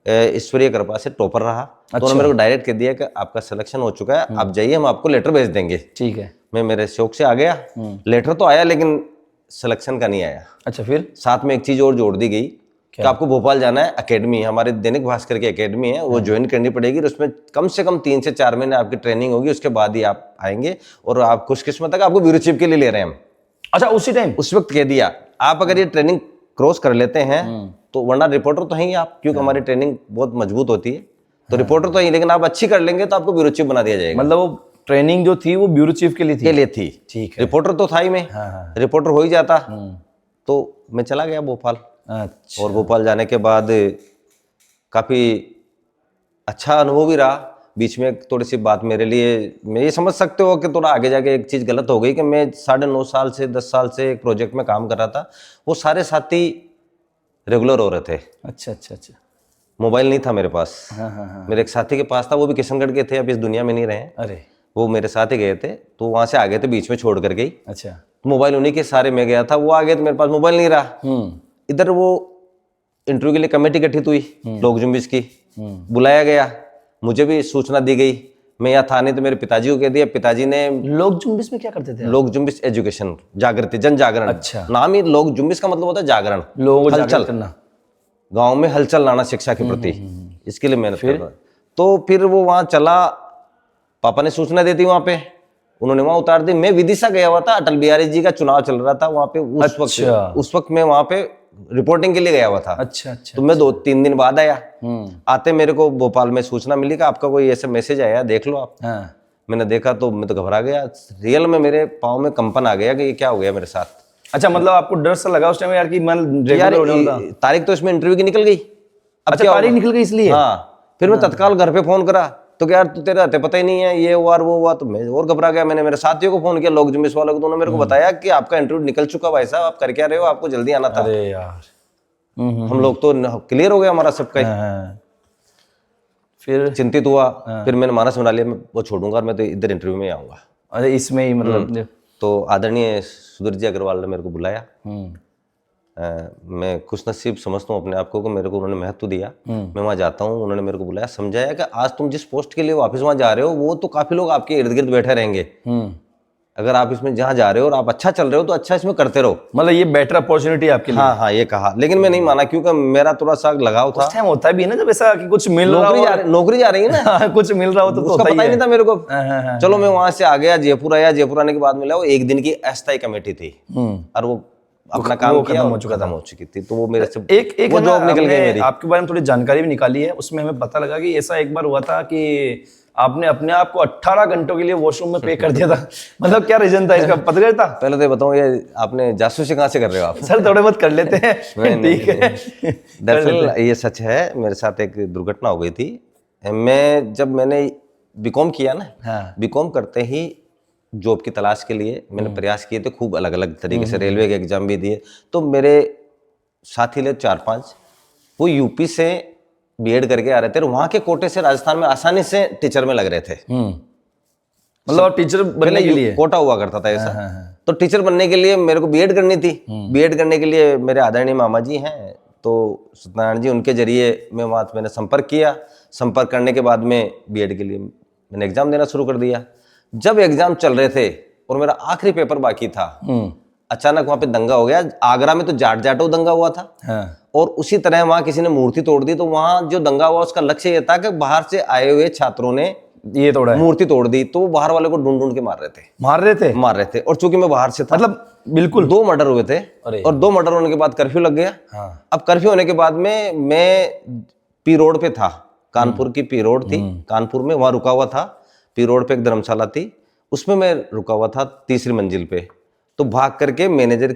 ईश्वरीय कृपा से टॉपर रहा। तो उन्होंने मेरे को डायरेक्ट कह दिया कि आपका सिलेक्शन हो चुका है, आप जाइए, हम आपको लेटर भेज देंगे। ठीक है। मैं मेरे शौक से आ गया। लेटर तो आया लेकिन सिलेक्शन का नहीं आया। अच्छा, फिर साथ में एक चीज और जोड़ दी गई कि आपको भोपाल जाना है, एकेडमी हमारे दैनिक भास्कर की एकेडमी है, वो ज्वाइन करनी पड़ेगी। और उसमें कम से कम 3 से 4 महीने आपकी ट्रेनिंग होगी, उसके बाद ही आप आएंगे। और आप खुशकिस्मत है आपको ब्यूरो चीफ के लिए ले रहे हैं हम। अच्छा, उसी टाइम उस वक्त कह दिया आप अगर ये ट्रेनिंग क्रॉस कर लेते हैं तो, वरना रिपोर्टर तो हैं ही आप, क्योंकि हमारी ट्रेनिंग बहुत मजबूत होती है, तो रिपोर्टर तो ही, लेकिन आप अच्छी कर लेंगे तो आपको ब्यूरो चीफ बना दिया जाएगा। मतलब वो ट्रेनिंग जो थी वो ब्यूरो चीफ के लिए थी? ठीक है। रिपोर्टर तो था ही मैं। रिपोर्टर हो ही जाता। तो मैं चला गया भोपाल। अच्छा। और भोपाल जाने के बाद काफी अच्छा अनुभव भी रहा। बीच में थोड़ी सी बात मेरे लिए, मैं ये समझ सकते हो कि थोड़ा आगे जाके एक चीज गलत हो गई कि मैं 9.5 साल से 10 साल से एक प्रोजेक्ट में काम कर रहा था। वो सारे साथी रेगुलर हो रहे थे। अच्छा अच्छा अच्छा। मोबाइल नहीं था मेरे पास। हाँ। मेरे एक साथी के पास था, वो भी किशनगढ़ के थे, अब इस दुनिया में नहीं रहे। अरे, वो मेरे साथ ही गए थे, तो वहां से आ गए थे, बीच में छोड़ कर गई। अच्छा। मोबाइल उन्हीं के सारे में गया था, वो आ गए तो मेरे पास मोबाइल नहीं रहा। इधर वो इंटरव्यू के लिए कमेटी गठित हुई लोक जुम्बिश की, बुलाया गया, मुझे भी सूचना दी गई। मैं यहाँ था नहीं तो मेरे पिताजी को कह दिया। पिताजी ने, लोक जुम्बिश में क्या करते थे? लोक जुम्बिश एजुकेशन, जागृति, जन जागरण। अच्छा। नाम ही लोक जुम्बिश का मतलब होता है जागरण, लोगों को हलचल जागृत करना, गांव में हलचल लाना शिक्षा के प्रति। इसके लिए मेहनत कर रहा। तो फिर वो वहां चला, पापा ने सूचना दी थी वहां पे, उन्होंने वहां उतार दी। मैं विदिशा गया हुआ था, अटल बिहारी जी का चुनाव चल रहा था वहां पे उस वक्त मैं वहां पे रिपोर्टिंग के लिए गया हुआ था। अच्छा अच्छा। तो मैं 2-3 दिन बाद आया। आते मेरे को भोपाल में सूचना मिली कि आपका कोई ऐसा मैसेज आया, देख लो आप। हाँ। मैंने देखा तो मैं तो घबरा गया, रियल में मेरे पाँव में कंपन आ गया कि ये क्या हो गया मेरे साथ। अच्छा, मतलब आपको डर सा लगा उस टाइम यार कि मैं यार रेगुलर होने वाला था। तारीख तो इसमें इंटरव्यू की निकल गई। अब अच्छा, क्या तारीख होगा? निकल गई इसलिए? हाँ, फिर मैं तत्काल घर पे फोन करा तो क्या यार तू तेरे हाथे पता ही नहीं है, ये हुआ और वो हुआ। तो मैं और घबरा गया। मैंने मेरे साथियों को फोन किया, लोग जिम्मेस वालों को, तो उन्होंने मेरे को बताया कि आपका इंटरव्यू निकल चुका भाई साहब, आप कर क्या रहे हो, आपको जल्दी आना था। अरे यार। हम लोग तो क्लियर हो गया हमारा सबका ही। हाँ। फिर चिंतित हुआ। फिर मैंने मानस बना लिया, मैं वो छोड़ूंगा और मैं तो इधर इंटरव्यू में आऊंगा। अरे इसमें ही मतलब। तो आदरणीय सुधीर जी अग्रवाल ने मेरे को बुलाया। हम्म। मैं खुश नसीब समझता हूँ अपने आप को कि मेरे को उन्होंने महत्व दिया। मैं वहाँ जाता हूँ, उन्होंने मेरे को बुलाया, समझाया कि आज तुम जिस पोस्ट के लिए वापस वहाँ जा रहे हो वो तो काफी लोग आपके इर्द गिर्द बैठे रहेंगे। अगर आप इसमें जहाँ जा रहे हो और आप अच्छा चल रहे हो तो अच्छा इसमें करते रहो। मतलब ये बेटर अपॉर्चुनिटी आपके लिए। हाँ हाँ, ये कहा, लेकिन मैं नहीं माना क्योंकि मेरा थोड़ा सा लगाव था। उस टाइम होता भी है ना जब ऐसा कि कुछ मिल रहा हो। नौकरी जा रही है ना। हाँ, कुछ मिल रहा हो तो उसका होता पता ही नहीं था मेरे को। हाँ, चलो मैं वहां से आ गया, जयपुर आया, जयपुर आने के बाद मिला वो 1 दिन की अस्थायी कमेटी थी और वो अपना काम किया और खत्म हो चुकी थी। तो वो मेरे से एक वो जॉब निकल गई मेरी। आपके बारे में थोड़ी जानकारी भी निकाली है, उसमें हमें पता लगा कि ऐसा एक बार हुआ था कि आपने अपने आप को 18 घंटों के लिए वॉशरूम में पे कर दिया था। मतलब क्या रीजन था इसका, पता चलता? पहले तो बताऊं, ये आपने जासूसी कहाँ से कर रहे हो आप? सर थोड़े बहुत कर लेते हैं। ठीक है। दरअसल ये सच है, मेरे साथ एक दुर्घटना हो गई थी। मैंने बीकॉम किया ना, हाँ। बीकॉम करते ही जॉब की तलाश के लिए मैंने प्रयास किए थे, खूब अलग अलग तरीके से, रेलवे के एग्जाम भी दिए। तो मेरे साथी लोग 4-5 वो यूपी से बीएड करके आ रहे थे और वहां के कोटे से राजस्थान में आसानी से टीचर में लग रहे थे। मतलब टीचर बनने के लिए कोटा हुआ करता था ऐसा। तो टीचर बनने के लिए मेरे को बीएड करनी थी। बीएड करने के लिए मेरे आदरणीय मामा जी हैं तो सत्यनारायण जी, उनके जरिए मैंने संपर्क किया। संपर्क करने के बाद में बीएड के लिए मैंने एग्जाम देना शुरू कर दिया। जब एग्जाम चल रहे थे और मेरा आखिरी पेपर बाकी था, अचानक वहां पे दंगा हो गया। आगरा में तो जाटो दंगा हुआ था। हाँ। और उसी तरह वहां किसी ने मूर्ति तोड़ दी। तो वहां जो दंगा हुआ उसका लक्ष्य ये था कि बाहर से आए हुए छात्रों ने ये तोड़ा है, मूर्ति तोड़ दी। तो वो बाहर वाले को ढूंढ ढूंढ के मार रहे थे। और चूंकि मैं बाहर से था, मतलब बिल्कुल 2 मर्डर हुए थे। और 2 मर्डर होने के बाद कर्फ्यू लग गया। हाँ। अब कर्फ्यू होने के बाद में मैं पी रोड पे था, कानपुर की पी रोड थी, कानपुर में, वहां रुका हुआ था। पी रोड पे एक धर्मशाला थी, उसमें मैं रुका हुआ था 3री मंजिल पे। तो भाग करके मैनेजर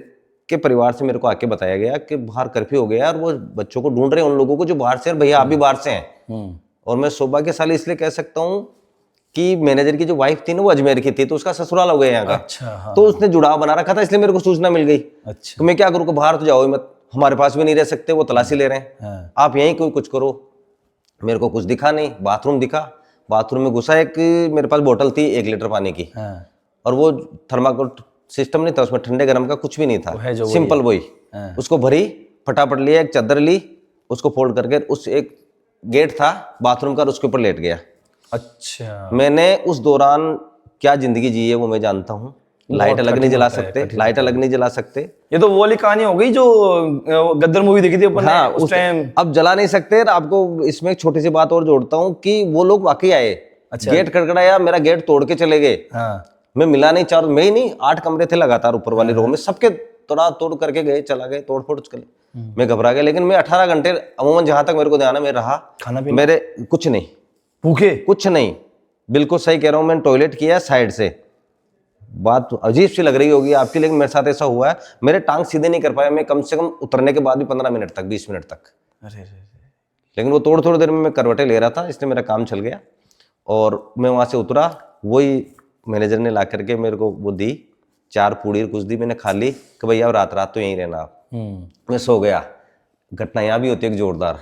के परिवार से मेरे को आके बताया गया कि बाहर कर्फ्यू हो गया और वो बच्चों को ढूंढ रहे हैं, उन लोगों को जो बाहर से, और भैया आप भी बाहर से हैं। और मैं सौभाग्यशाली इसलिए कह सकता हूँ कि मैनेजर की जो वाइफ थी ना वो अजमेर की थी, तो उसका ससुराल हो गया यहाँ का। अच्छा। हाँ। तो उसने जुड़ाव बना रखा था, इसलिए मेरे को सूचना मिल गई। अच्छा। तो मैं क्या करूँ, बाहर तो जाओ ही मत, हमारे पास भी नहीं रह सकते, वो तलाशी ले रहे हैं। हाँ। आप यहीं कोई कुछ करो। मेरे को कुछ दिखा नहीं, बाथरूम दिखा, बाथरूम में घुसा, एक मेरे पास बोतल थी 1 लीटर पानी की। हाँ। और वो थर्माकोल सिस्टम नहीं था उसमें, ठंडे गर्म का कुछ भी नहीं था, सिंपल वही। उसको भरी, फटाफट लिया, एक चादर ली, उसको फोल्ड करके उस एक गेट था बाथरूम का, उसके ऊपर लेट गया। अच्छा। मैंने उस दौरान क्या जिंदगी जी है वो मैं जानता हूँ। लाइट अलग नहीं जला सकते, लाइट अलग नहीं जला सकते। ये तो वो वाली कहानी हो गई जो गद्दर मूवी देखी थी अपन ने। हाँ, उस टाइम अब जला नहीं सकते। आपको इसमें एक छोटी सी बात और जोड़ता हूँ कि वो लोग वाकई आए। अच्छा। गेट खड़खड़ाया, मेरा गेट तोड़ के चले गए। हाँ। मैं मिला नहीं, मैं ही नहीं, 8 कमरे थे लगातार ऊपर वाले रो में, सबके तोड़ करके गए, चला गए, तोड़ फोड़ चले। मैं घबरा गया, लेकिन मैं 18 घंटे अमूमन जहां तक मेरे को ध्यान है मैं रहा। खाना पीना मेरे कुछ नहीं, भूखे कुछ नहीं, बिल्कुल सही कह रहा हूँ। मैंने टॉयलेट किया साइड से। बात अजीब सी लग रही होगी आपकी, लेकिन मेरे साथ ऐसा हुआ है। मेरे टांग सीधे नहीं कर पाया मैं, कम से कम उतरने के बाद भी 15 मिनट तक, 20 मिनट तक। अरे लेकिन वो थोड़ी देर में मैं करवटें ले रहा था, इसलिए मेरा काम चल गया। और मैं वहां से उतरा, वही मैनेजर ने ला करके मेरे को वो दी, 4 पूड़ी कुछ दी, मैंने खा ली कि भैया रात तो यहीं रहना आप। मैं सो गया। घटना यहाँ भी होती है एक जोरदार।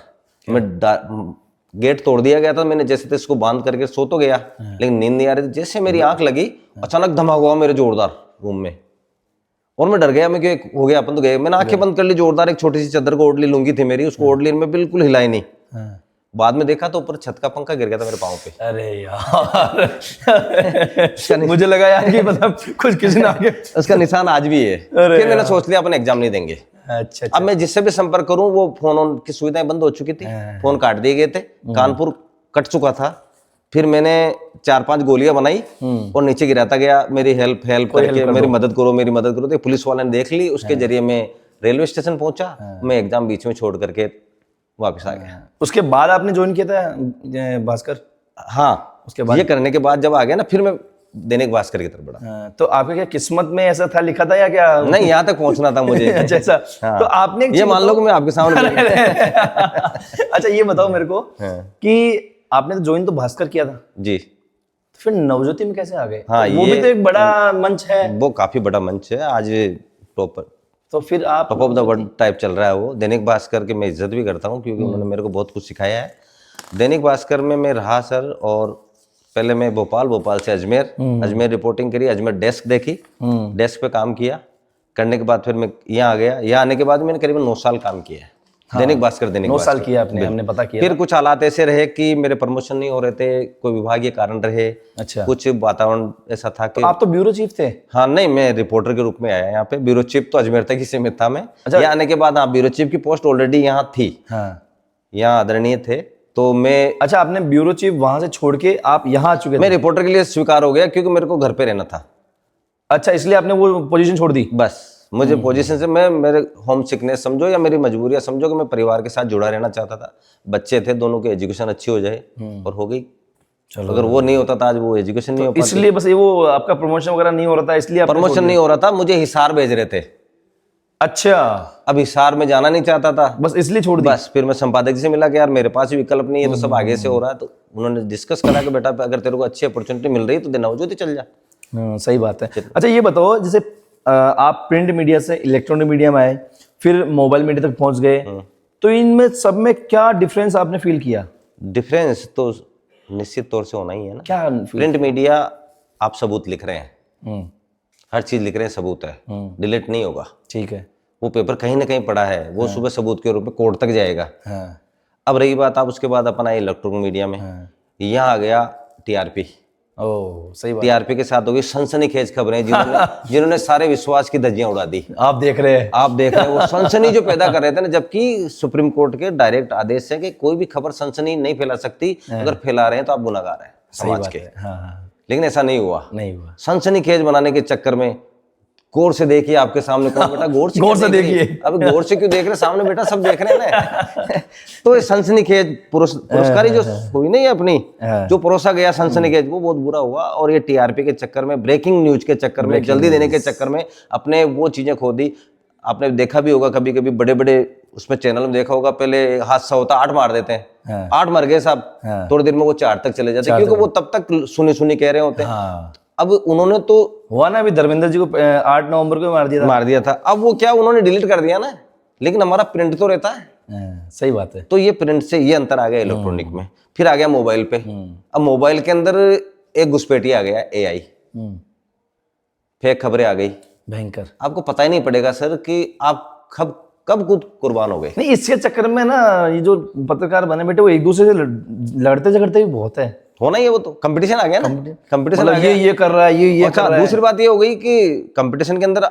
मैं गेट तोड़ दिया गया था, मैंने जैसे तैसे इसको बांध करके सो तो गया, लेकिन नींद नहीं आ रही थी। जैसे मेरी आंख लगी, अचानक धमाका हुआ मेरे जोरदार रूम में, और मैं डर गया। मैं क्यों हो गया, अपन तो गए। मैंने आंखें बंद कर ली जोरदार, एक छोटी सी चादर को ओढ़ ली, लुंगी थी मेरी, उसको ओढ़ ली, मैं बिल्कुल हिलाई नहीं। बाद में देखा तो ऊपर छत का पंखा गिर गया था मेरे पाँव पे। अरे यार मुझे लगा यार कि मतलब कुछ किसी ने आगे उसका निशान आज भी है। फिर मैंने सोच लिया अपन एग्जाम नहीं देंगे। अच्छा। अब मैं जिससे भी संपर्क करूं, वो फोन की सुविधाएं बंद हो चुकी थी, फोन काट दिए गए थे, कानपुर कट चुका था। फिर मैंने 4-5 गोलियां बनाई और नीचे गिराता गया, मेरी हेल्प करके, मेरी मदद करो, मेरी मदद करो। तो पुलिस वाले ने देख ली, उसके जरिए मैं रेलवे स्टेशन पहुंचा, मैं एग्जाम बीच में छोड़ करके वापस आ गया। उसके बाद आपने ज्वाइन किया था भास्कर? हाँ, उसके बाद ये करने के बाद जब आ गया ना, फिर मैं दैनिक भास्कर की तरफ बढ़ा। तो आपके क्या किस्मत में ऐसा था, लिखा था या क्या? नहीं, यहाँ तक पहुंचना था मुझे। अच्छा ऐसा। हाँ। तो आपने ये मान लो कि मैं आपके सामने अच्छा ये बताओ मेरे को कि आपने तो ज्वाइन तो भास्कर किया था, जी। तो फिर नवज्योति में कैसे आ गए? हाँ, वो भी तो एक बड़ा मंच है। वो काफी बड़ा मंच है आज, तो फिर आप top of the world type चल रहा है वो। दैनिक भास्कर की मैं इज्जत भी करता हूँ, क्योंकि उन्होंने मेरे को बहुत कुछ सिखाया है। दैनिक भास्कर में मैं रहा सर, और पहले मैं भोपाल से अजमेर रिपोर्टिंग करी, अजमेर डेस्क देखी, डेस्क पे काम किया। करने के बाद फिर मैं यहाँ आ गया। यहाँ आने के बाद मैंने करीबन 9 साल काम किया है। हाँ, दैनिक भास्कर 9 साल किया आपने, हमने पता किया। फिर कुछ हालात ऐसे रहे कि मेरे प्रमोशन नहीं हो रहे थे, कोई विभागीय कारण रहे। अच्छा। कुछ वातावरण ऐसा था कि आप तो ब्यूरो चीफ थे? हाँ, नहीं, मैं रिपोर्टर के रूप में आया यहाँ पे। ब्यूरो चीफ तो अजमेर तक ही सीमित था मैं। अच्छा। यहाँ आने के बाद हाँ, ब्यूरो चीफ की पोस्ट ऑलरेडी यहाँ थी। हाँ, यहाँ आदरणीय थे, तो मैं अच्छा आपने ब्यूरो चीफ वहां से छोड़ के आप यहाँ आ चुके थे? मैं रिपोर्टर के लिए स्वीकार हो गया, क्योंकि मेरे को घर पे रहना था। अच्छा, इसलिए आपने वो पोजीशन छोड़ दी? बस मुझे पोजीशन से, मैं मेरे होम सिकनेस समझो या मेरी मजबूरियां समझो, कि मैं परिवार के साथ जुड़ा रहना चाहता था। बच्चे थे, दोनों की एजुकेशन अच्छी हो जाए, और हो गई। चलो, अगर वो नहीं होता था आज वो एजुकेशन नहीं हो पाती। इसलिए बस ये वो आपका प्रमोशन वगैरह नहीं हो रहा था, इसलिए आपने प्रमोशन नहीं हो रहा था, मुझे हिसार भेज रहे थे। अच्छा, अब हिसार में जाना नहीं चाहता था, बस इसलिए छोड़ दी? बस फिर मैं संपादक जी से मिला कि यार मेरे पास भी विकल्प नहीं है, तो सब आगे से हो रहा है। तो उन्होंने डिस्कस करा कि बेटा अगर तेरे को अच्छी अपॉर्चुनिटी मिल रही है तो नवज्योति चल जा। सही बात है। अच्छा ये बताओ, जैसे आप प्रिंट मीडिया से इलेक्ट्रॉनिक मीडिया में आए, फिर मोबाइल मीडिया तक पहुंच गए, तो इनमें सब में क्या डिफरेंस आपने फील किया? डिफरेंस तो निश्चित तौर से होना ही है ना। क्या प्रिंट मीडिया आप सबूत लिख रहे हैं, हर चीज लिख रहे हैं, सबूत है, डिलीट नहीं होगा। ठीक है। वो पेपर कहीं ना कहीं पड़ा है, वो सुबह सबूत के रूप में कोर्ट तक जाएगा। हाँ, अब रही बात, आप उसके बाद अपन आए इलेक्ट्रॉनिक मीडिया में, यहाँ आ गया टीआरपी। ओ सही बात। टीआरपी के साथ हो गई सनसनीखेज खबरें, जिन्होंने सारे विश्वास की धज्जियां उड़ा दी। आप देख रहे हैं वो सनसनी जो पैदा कर रहे थे ना, जबकि सुप्रीम कोर्ट के डायरेक्ट आदेश है कि कोई भी खबर सनसनी नहीं फैला सकती, अगर फैला रहे हैं तो आप गुनाहगार हैं समाज के। हाँ, लेकिन ऐसा नहीं हुआ। सनसनीखेज बनाने के चक्कर में गौर से देखिए, आपके सामने कौन बेटा, गौर से देखिए। अब गौर से क्यों देख रहे, सामने बेटा सब देख रहे हैं ना। तो ये सनसनीखेज पुरस्कारी जो हुई नहीं अपनी, जो परोसा गया सनसनीखेज, वो बहुत बुरा हुआ। और ये टीआरपी के चक्कर में, ब्रेकिंग न्यूज के चक्कर में, जल्दी देने के चक्कर में अपने वो चीजें खो दी। आपने देखा भी होगा कभी कभी बड़े बड़े उसमें चैनल में देखा होगा, पहले हादसा होता 8 मार देते हैं, 8 मर गए साहब, थोड़ी देर में वो 4 तक चले जाते, क्योंकि वो तब तक सुनी कह रहे होते हैं। अब उन्होंने तो हुआ ना, अभी धर्मेंद्र जी को 8 नवंबर को मार दिया था। अब वो क्या, उन्होंने डिलीट कर दिया ना, लेकिन हमारा प्रिंट तो रहता है। सही बात है। तो ये प्रिंट से ये अंतर आ गया इलेक्ट्रॉनिक में। फिर आ गया मोबाइल पे। अब मोबाइल के अंदर एक घुसपैठिया आ गया, AI, फेक खबरें आ गई, भयंकर। आपको पता ही नहीं पड़ेगा सर कि आप कब खुद कुर्बान हो गए। नहीं, इसके चक्कर में ना ये जो पत्रकार बने बैठे, वो एक दूसरे से लड़ते झगड़ते भी बहुत है। होना ही है, वो तो कंपटीशन आ गया ना, कंपटीशन मतलब ये कर रहा है, ये कर रहा है। दूसरी बात ये हो गई कि कंपटीशन के अंदर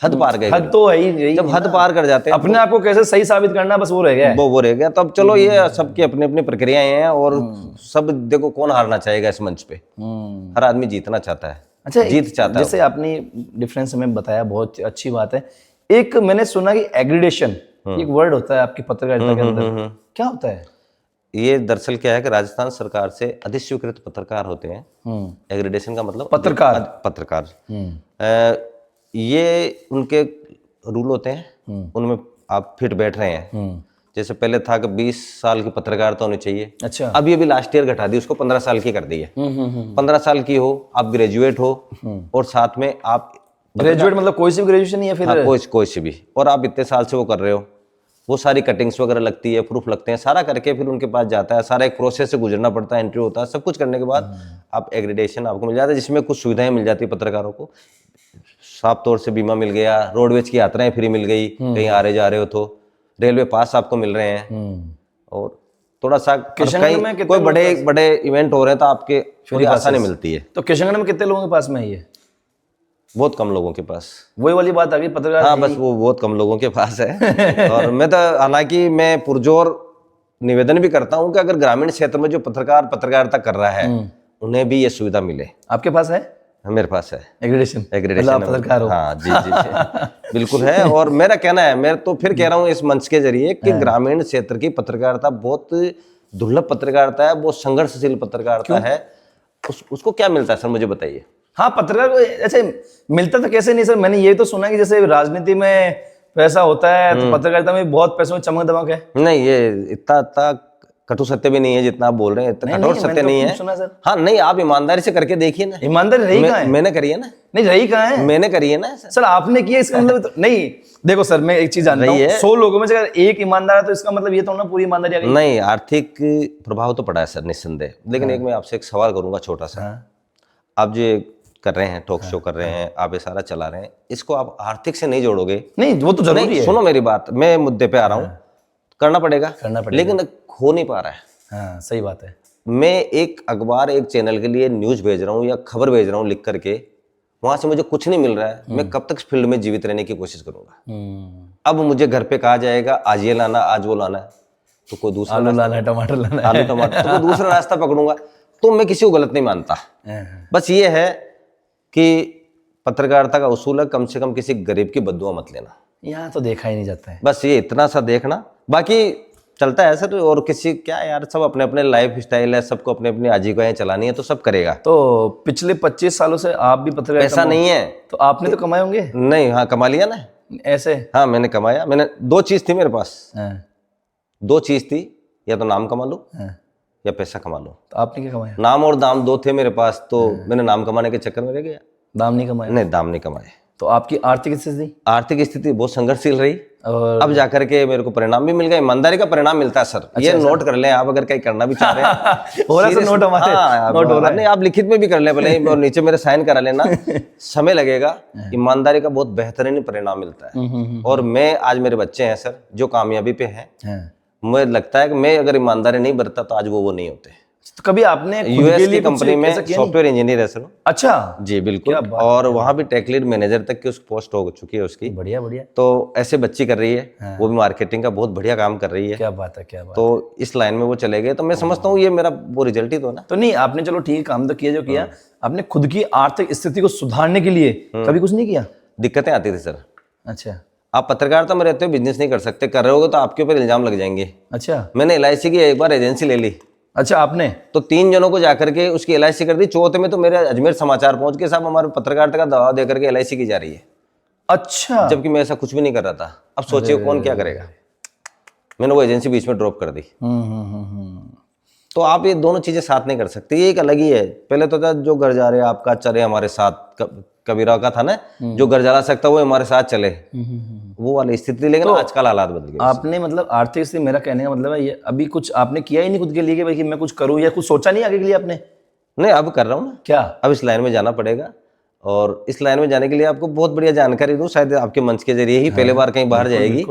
हद पार गए। हद तो है ही, जब हद पार कर जाते हैं अपने आप को कैसे सही साबित करना, बस वो रह गया। वो रह गया। तो अब चलो, ये सबकी अपनी अपनी प्रक्रियाएं हैं, और सब देखो, कौन हारना चाहेगा इस मंच पे, हर आदमी जीतना चाहता है। अच्छा, जीत चाहता है। जैसे आपने डिफरेंस हमें बताया, बहुत अच्छी बात है। एक मैंने सुना कि एग्रीडेशन एक वर्ड होता है आपकी पत्रकारिता के अंदर, क्या होता है ये? दरअसल क्या है कि राजस्थान सरकार से अधिस्वीकृत पत्रकार होते हैं। एग्रीडेशन का मतलब पत्रकार। ये उनके रूल होते हैं, उनमें आप फिट बैठ रहे हैं। जैसे पहले था कि 20 साल की पत्रकारिता होनी चाहिए। अच्छा। अभी 15 लास्ट ईयर घटा दी, उसको 15 साल की कर दी है। 15 साल की हो, आप ग्रेजुएट हो, और साथ में आप ग्रेजुएट मतलब कोई सी भी ग्रेजुएशन नहीं है फिर? हाँ, कोई सी भी, और आप इतने साल से वो कर रहे हो, वो सारी कटिंग्स वगैरह लगती है, प्रूफ लगते हैं, सारा करके फिर उनके पास जाता है, सारा एक प्रोसेस से गुजरना पड़ता है, इंटरव्यू होता है, सब कुछ करने के बाद आप एग्रीडेशन आपको मिल जाता है, जिसमें कुछ सुविधाएं मिल जाती है पत्रकारों को। साफ तौर से बीमा मिल गया, रोडवेज की यात्राएं फ्री मिल गई, कहीं आ रहे जा रहे हो तो, रेलवे पास आपको मिल रहे हैं, और थोड़ा सा कहीं कोई बड़े इवेंट हो रहे हैं तो आपके थोड़ी आसानी मिलती है। तो किशनगढ़ में कितने लोगों के पास में है ये? बहुत कम लोगों के पास। वही वाली बात आ गई पत्रकार। हाँ, बस वो बहुत कम लोगों के पास है। और मैं तो, हालांकि मैं पुरजोर निवेदन भी करता हूँ कि अगर ग्रामीण क्षेत्र में जो पत्रकारिता कर रहा है, उन्हें भी ये सुविधा मिले। आपके पास है? मेरे पास है एग्रेडेशन? एग्रेडेशन आप पत्रकार हो? हाँ जी जी जी बिल्कुल है। और मेरा कहना है, मैं तो फिर कह रहा हूँ इस मंच के जरिए कि ग्रामीण क्षेत्र की पत्रकारिता बहुत दुर्लभ पत्रकारिता है, बहुत संघर्षशील पत्रकारिता है। उसको क्या मिलता है सर, मुझे बताइए। हाँ, पत्रकार को ऐसे मिलता तो कैसे नहीं सर, मैंने ये तो सुना कि जैसे राजनीति में पैसा होता है तो पत्रकारिता में बहुत पैसों में चमक दमक है। नहीं, ये इतना कटु सत्य भी नहीं है जितना आप बोल रहे हैं, इतना कठोर सत्य नहीं है। सुना सर। हाँ नहीं, आप ईमानदारी से करके देखिए ना। ईमानदारी रही कहाँ है? मैंने करी है ना। नहीं, रही कहाँ है? मैंने करी है ना सर, आपने किया इसका मतलब तो नहीं। देखो सर, मैं एक चीज जानता हूँ, 100 लोगों में से अगर एक ईमानदार है तो इसका मतलब ये तो ना पूरी ईमानदारी आ गई। नहीं, आर्थिक प्रभाव तो पड़ा है सर निस्संदेह। लेकिन एक मैं आपसे एक सवाल करूंगा छोटा सा। आप जो कर रहे हैं, टॉक शो कर रहे हैं, आप ये सारा चला रहे हैं, इसको आप आर्थिक से नहीं जोड़ोगे? नहीं, वो तो जरूरी है। सुनो मेरी बात, मैं मुद्दे पे आ रहा हूँ। करना पड़ेगा, लेकिन हो नहीं पा रहा है। हाँ, सही बात है। मैं एक अखबार, एक चैनल के लिए न्यूज भेज रहा हूँ या खबर भेज रहा हूँ लिख करके, वहां से मुझे कुछ नहीं मिल रहा है। मैं कब तक इस फील्ड में जीवित रहने की कोशिश करूंगा? अब मुझे घर पे कहा जाएगा आज ये लाना, आज वो लाना है, तो कोई दूसरा आलू लाना है, टमाटर लाना है, आलू टमाटर, तो कोई दूसरा रास्ता पकड़ूंगा। तो मैं किसी को गलत नहीं मानता। बस ये है कि पत्रकारिता का उसूल है, कम से कम किसी गरीब की बद्दुआ मत लेना। यहाँ तो देखा ही नहीं जाता है। बस ये इतना सा देखना, बाकी चलता है सर। और किसी क्या यार, सब अपने अपने लाइफ स्टाइल है, सबको अपने अपनी आजीविकाएं चलानी है, तो सब करेगा। तो पिछले 25 सालों से आप भी पत्रकारिता पैसा नहीं है तो आपने तो कमाए होंगे? नहीं, हाँ कमा लिया ना ऐसे। हाँ मैंने कमाया। मैंने 2 चीज थी मेरे पास। हाँ। 2 चीज थी, या तो नाम कमा लो हाँ। या पैसा कमा लो। तो आपने क्या कमाया? नाम और दाम 2 थे मेरे पास, तो मैंने नाम कमाने के चक्कर में रह गया। दाम नहीं कमाया? नहीं, दाम नहीं कमाए। तो आपकी आर्थिक स्थिति? आर्थिक स्थिति बहुत संघर्षशील रही, और अब जाकर के मेरे को परिणाम भी मिल गया। ईमानदारी का परिणाम मिलता है सर। ये नोट कर लें आप, अगर कहीं करना भी चाह रहे हैं। हो रहा है नोट हमारे। नोट हो रहा है। नहीं, आप लिखित में भी कर लें भले, और नीचे मेरे साइन करा लेना। समय लगेगा। ईमानदारी का बहुत बेहतरीन परिणाम मिलता है। और मैं आज, मेरे बच्चे हैं सर जो कामयाबी पे हैं, मुझे लगता है कि मैं अगर ईमानदारी नहीं बरता तो आज वो नहीं होते। तो कभी आपने यूएस की कंपनी में सॉफ्टवेयर इंजीनियर है सर। अच्छा जी बिल्कुल, और वहां भी टेक लीड मैनेजर तक की उस पोस्ट हो चुकी है उसकी। बढ़िया बढ़िया। तो ऐसे बच्ची कर रही है, वो भी मार्केटिंग का बहुत बढ़िया काम कर रही है। क्या बात है, क्या बात। तो इस लाइन में वो चले गए, तो मैं समझता हूँ ये मेरा वो रिजल्ट ही तो ना। तो नहीं, आपने चलो ठीक काम तो किया जो किया, आपने खुद की आर्थिक स्थिति को सुधारने के लिए कभी कुछ नहीं किया? दिक्कतें आती थी सर। अच्छा। आप पत्रकारिता में रहते हो, बिजनेस नहीं कर सकते, कर रहे होगे तो आपके ऊपर इल्जाम लग जाएंगे। अच्छा। मैंने LIC की एक बार एजेंसी ले ली। अच्छा, आपने? तो 3 जनों को जाकर के उसकी LIC कर दी। चौथे में तो मेरे अजमेर समाचार पहुंच के साहब हमारे पत्रकारिता का दबाव देकर के LIC की जा रही है। अच्छा। जबकि मैं ऐसा कुछ भी नहीं कर रहा था। अब सोचिए कौन क्या करेगा। मैंने वो एजेंसी बीच में ड्रॉप कर दी। तो आप ये दोनों चीजें साथ नहीं कर सकते, ये एक अलग ही है। पहले तो था जो घर जा रहे आपका चले हमारे साथ, कबीरा का था ना, जो घर जा सकता वो हमारे साथ चले, वो वाली स्थिति। लेकिन तो आजकल हालात बदल गए। आपने मतलब आर्थिक स्थिति, मेरा कहने का मतलब है ये, अभी कुछ आपने किया ही नहीं खुद के लिए कि भाई कि मैं कुछ करूं, या कुछ सोचा नहीं आगे के लिए आपने? नहीं, अब कर रहा हूँ ना। क्या? अब इस लाइन में जाना पड़ेगा, और इस लाइन में जाने के लिए आपको बहुत बढ़िया जानकारी दूं, शायद आपके मंच के जरिए ही पहले बार कहीं बाहर जाएगी,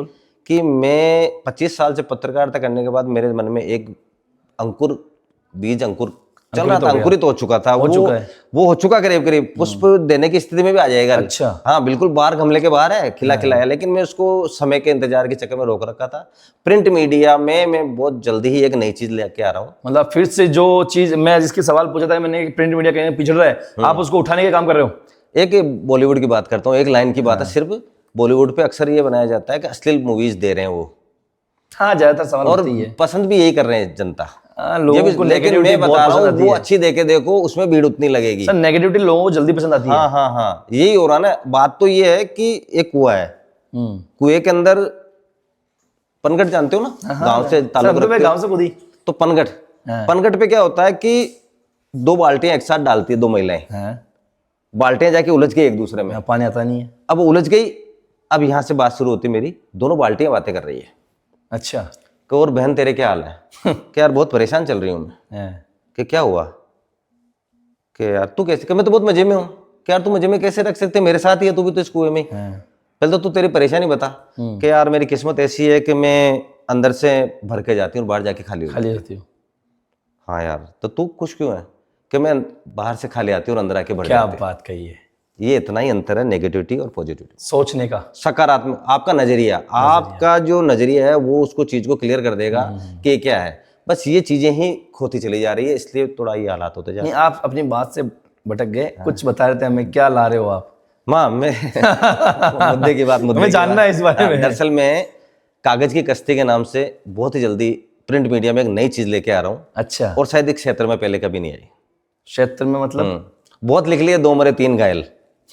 कि मैं 25 साल से पत्रकारिता करने के बाद मेरे मन में एक बीज अंकुर चल रहा था, अंकुरित हो चुका था। वो हो चुका करीब करीब, पुष्प देने की स्थिति में भी आ जाएगा। अच्छा। हाँ बिल्कुल, बाहर गमले के बाहर है, खिला खिलाया, लेकिन मैं उसको समय के इंतजार के चक्कर में रोक रखा था। प्रिंट मीडिया में मैं बहुत जल्दी ही एक नई चीज लेके आ रहा हूँ। मतलब फिर से जो चीज मैं जिसके सवाल पूछा था मैंने, प्रिंट मीडिया कहीं पिछड़ रहा है, आप उसको उठाने का काम कर रहे हो? एक बॉलीवुड की बात करता हूँ, एक लाइन की बात है सिर्फ। बॉलीवुड पे अक्सर ये बनाया जाता है कि अश्लील मूवीज दे रहे हैं वो। हाँ, ज्यादातर सवाल और होती है। पसंद भी यही कर रहे हैं जनता। लोगों को लेकिन मैं बता रहा हूँ, वो अच्छी देके देखो, उसमें भीड़ उतनी लगेगी। सर, नेगेटिविटी लोगों को जल्दी पसंद आती है। हाँ हाँ हाँ, यही हो रहा ना। बात तो ये है कि एक कुआं है, कुएं के अंदर पनघट जानते हो ना, गांव से ताल्लुक रखते हो? गांव से खुद ही। तो पनघट पे क्या होता है कि 2 बाल्टियां एक साथ डालती है 2 महिलाएं। बाल्टियां जाके उलझ गई एक दूसरे में, पानी आता नहीं है। अब वो उलझ गई। अब यहाँ से बात शुरू होती मेरी, दोनों बाल्टियां बातें कर रही है। अच्छा। और बहन तेरे क्या हाल है? कि यार बहुत परेशान चल रही हूँ मैं। कि क्या हुआ? कि यार तू कैसे? कि मैं तो बहुत मजे में हूँ। कि यार तू मजे में कैसे रख सकते, मेरे साथ ही है तू भी तो इस कुएं में। पहले तो तू तेरी परेशानी बता। कि यार मेरी किस्मत ऐसी है कि मैं अंदर से भर के जाती हूँ और बाहर जाके खाली होती हूँ। हाँ यार, तो तू खुश क्यों है? कि मैं बाहर से खाली आती हूँ और अंदर आके भर क्या बात कही है। ये इतना ही अंतर है नेगेटिविटी और पॉजिटिविटी, सोचने का, सकारात्मक। आपका नजरिया, आपका जो नजरिया है वो उसको चीज को क्लियर कर देगा कि क्या है। बस ये चीजें ही खोती चली जा रही है, इसलिए थोड़ा ये हालात होते जा रहे हैं। आप अपनी बात से भटक गए, कुछ बता रहे थे हमें, क्या ला रहे हो आप? माँ मैं मुद्दे की बात हमें जानना है इस बारे में। दरअसल मैं कागज की कश्ती के नाम से बहुत ही जल्दी प्रिंट मीडिया में एक नई चीज लेके आ रहा हूँ, अच्छा, और शायद इस क्षेत्र में पहले कभी नहीं आई। क्षेत्र में मतलब? बहुत लिख लिए, 2 मरे 3 घायल।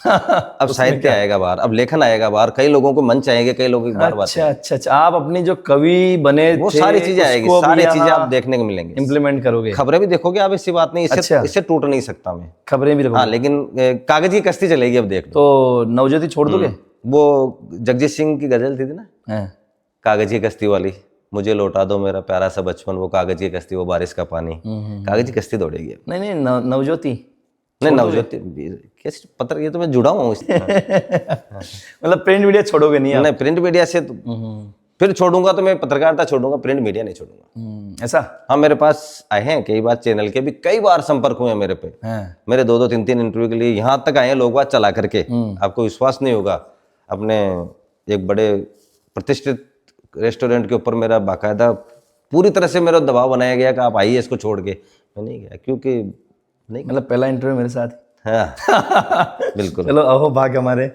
अब साहित्य आएगा बाहर, अब लेखन आएगा बाहर, कई लोगों को मंच आएंगे, कई लोगों की बार बात अच्छा अच्छा अच्छा, आप अपनी जो कवि बने वो थे सारी चीजें आएगी, उसको सारी अब चीजें यहाँ आप देखने को मिलेंगे। इम्प्लीमेंट करोगे? खबरें भी देखोगे आप, ऐसी बात नहीं, इससे अच्छा। इससे टूट नहीं सकता मैं। खबरें भी हाँ, रखोगे? लेकिन कागज की कश्ती चलेगी, अब देख लो। तो नवज्योति छोड़ दोगे? वो जगजीत सिंह की गजल थी ना, हैं। कागज की कश्ती वाली, मुझे लौटा दो मेरा प्यारा सा बचपन, वो कागज की कश्ती, वो बारिश का पानी, कागज की कश्ती दौड़ेगी। नहीं नहीं, नवज्योति नहीं, नवज्योति कैसे पत्र, ये तो मैं जुड़ा हूँ मतलब प्रिंट मीडिया छोड़ोगे नहीं आप? नहीं, प्रिंट मीडिया से तो फिर छोड़ूंगा तो मैं पत्रकारिता छोड़ूंगा, प्रिंट मीडिया नहीं छोड़ूंगा। ऐसा? हाँ, मेरे पास आए हैं कई बार, चैनल के भी कई बार संपर्क हुए हैं मेरे पे, हैं। मेरे 2-2 3-3 इंटरव्यू के लिए यहाँ तक आए हैं लोग, बात चला करके। आपको विश्वास नहीं होगा, अपने एक बड़े प्रतिष्ठित रेस्टोरेंट के ऊपर मेरा बाकायदा पूरी तरह से मेरा दबाव बनाया गया कि आप आइए इसको छोड़ के। मैं नहीं गया, क्योंकि नहीं। मतलब पहला इंटरव्यू मेरे साथ? हाँ बिल्कुल। चलो अहो भाग हमारे।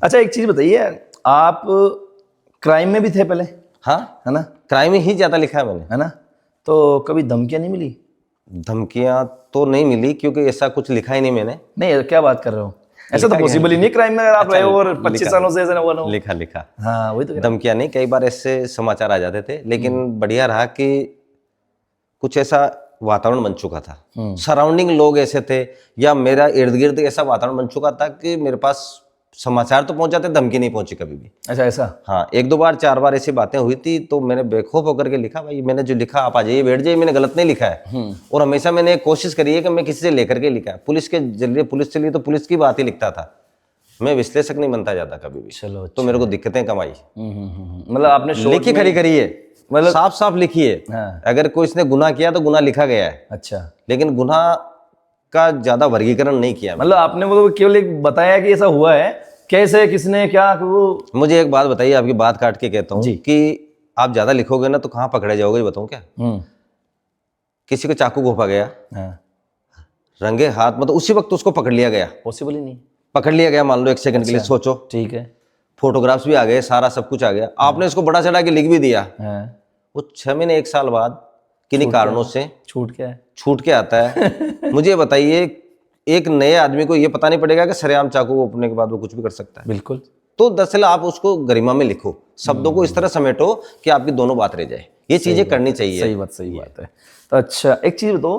अच्छा एक चीज बताइए, आप क्राइम में भी थे पहले? हाँ, है ना? क्राइम ही ज्यादा लिखा है मैंने। है ना? तो कभी धमकियां नहीं मिली? धमकियां तो नहीं मिली, क्योंकि ऐसा कुछ लिखा ही नहीं मैंने। नहीं, क्या बात कर रहे हो, ऐसा तो पॉसिबल ही नहीं क्राइम में अगर आप रहे हो और 25 सालों से ऐसा हुआ ना हो। लिखा हाँ वही तो कह रहा धमकियां नहीं, कई बार ऐसे समाचार आ जाते थे, लेकिन बढ़िया रहा कि कुछ ऐसा वातावरण बन चुका था, सराउंडिंग लोग ऐसे थे, या मेरा इर्द गिर्द ऐसा वातावरण बन चुका था कि मेरे पास समाचार तो पहुंच जाते, धमकी नहीं पहुंची कभी भी। अच्छा ऐसा? हाँ, 1-2 बार 4 बार ऐसी बातें हुई थी, तो मैंने बेखौफ होकर के लिखा, भाई मैंने जो लिखा आप आ जाइए बैठ जाइए, मैंने गलत नहीं लिखा है। और हमेशा मैंने कोशिश करी है कि मैं किसी से लेकर के लिखा है, पुलिस के जरिए, पुलिस चलिए तो पुलिस की बात ही लिखता था, मैं विश्लेषक नहीं बनता जाता कभी भी। चलो तो मेरे को दिक्कतें कम आई। मतलब आपने लिखी खरी करी है, मतलब साफ साफ लिखी है। हाँ। अगर कोई इसने गुनाह किया तो गुनाह लिखा गया है, अच्छा, लेकिन गुनाह का ज्यादा वर्गीकरण नहीं किया। मतलब आपने वो केवल एक बताया कि ऐसा हुआ है, कैसे, किसने, क्या, वो। मुझे एक बात बताइए, आपकी बात काट के कहता हूँ कि आप ज्यादा लिखोगे ना तो कहाँ पकड़े जाओगे, बताऊँ क्या? किसी को चाकू घोंपा गया, हाँ। रंगे हाथ, मतलब उसी वक्त उसको पकड़ लिया गया, पॉसिबल ही नहीं। पकड़ लिया गया, मान लो 1 सेकंड के लिए सोचो, ठीक है, फोटोग्राफ्स भी आ गए, सारा सब कुछ आ गया, आपने इसको बड़ा चढ़ा के लिख भी दिया, वो 6 महीने 1 साल बाद किन्हीं कारणों से छूट के आता है। मुझे बताइए, एक नए आदमी को ये पता नहीं पड़ेगा कि सरेआम चाकू घोंपने के बाद वो कुछ भी कर सकता है? बिल्कुल। तो दरअसल आप उसको गरिमा में लिखो, शब्दों को इस तरह समेटो कि आपकी दोनों बात रह जाए, ये चीजें करनी चाहिए। सही बात है। तो अच्छा एक चीज बताओ,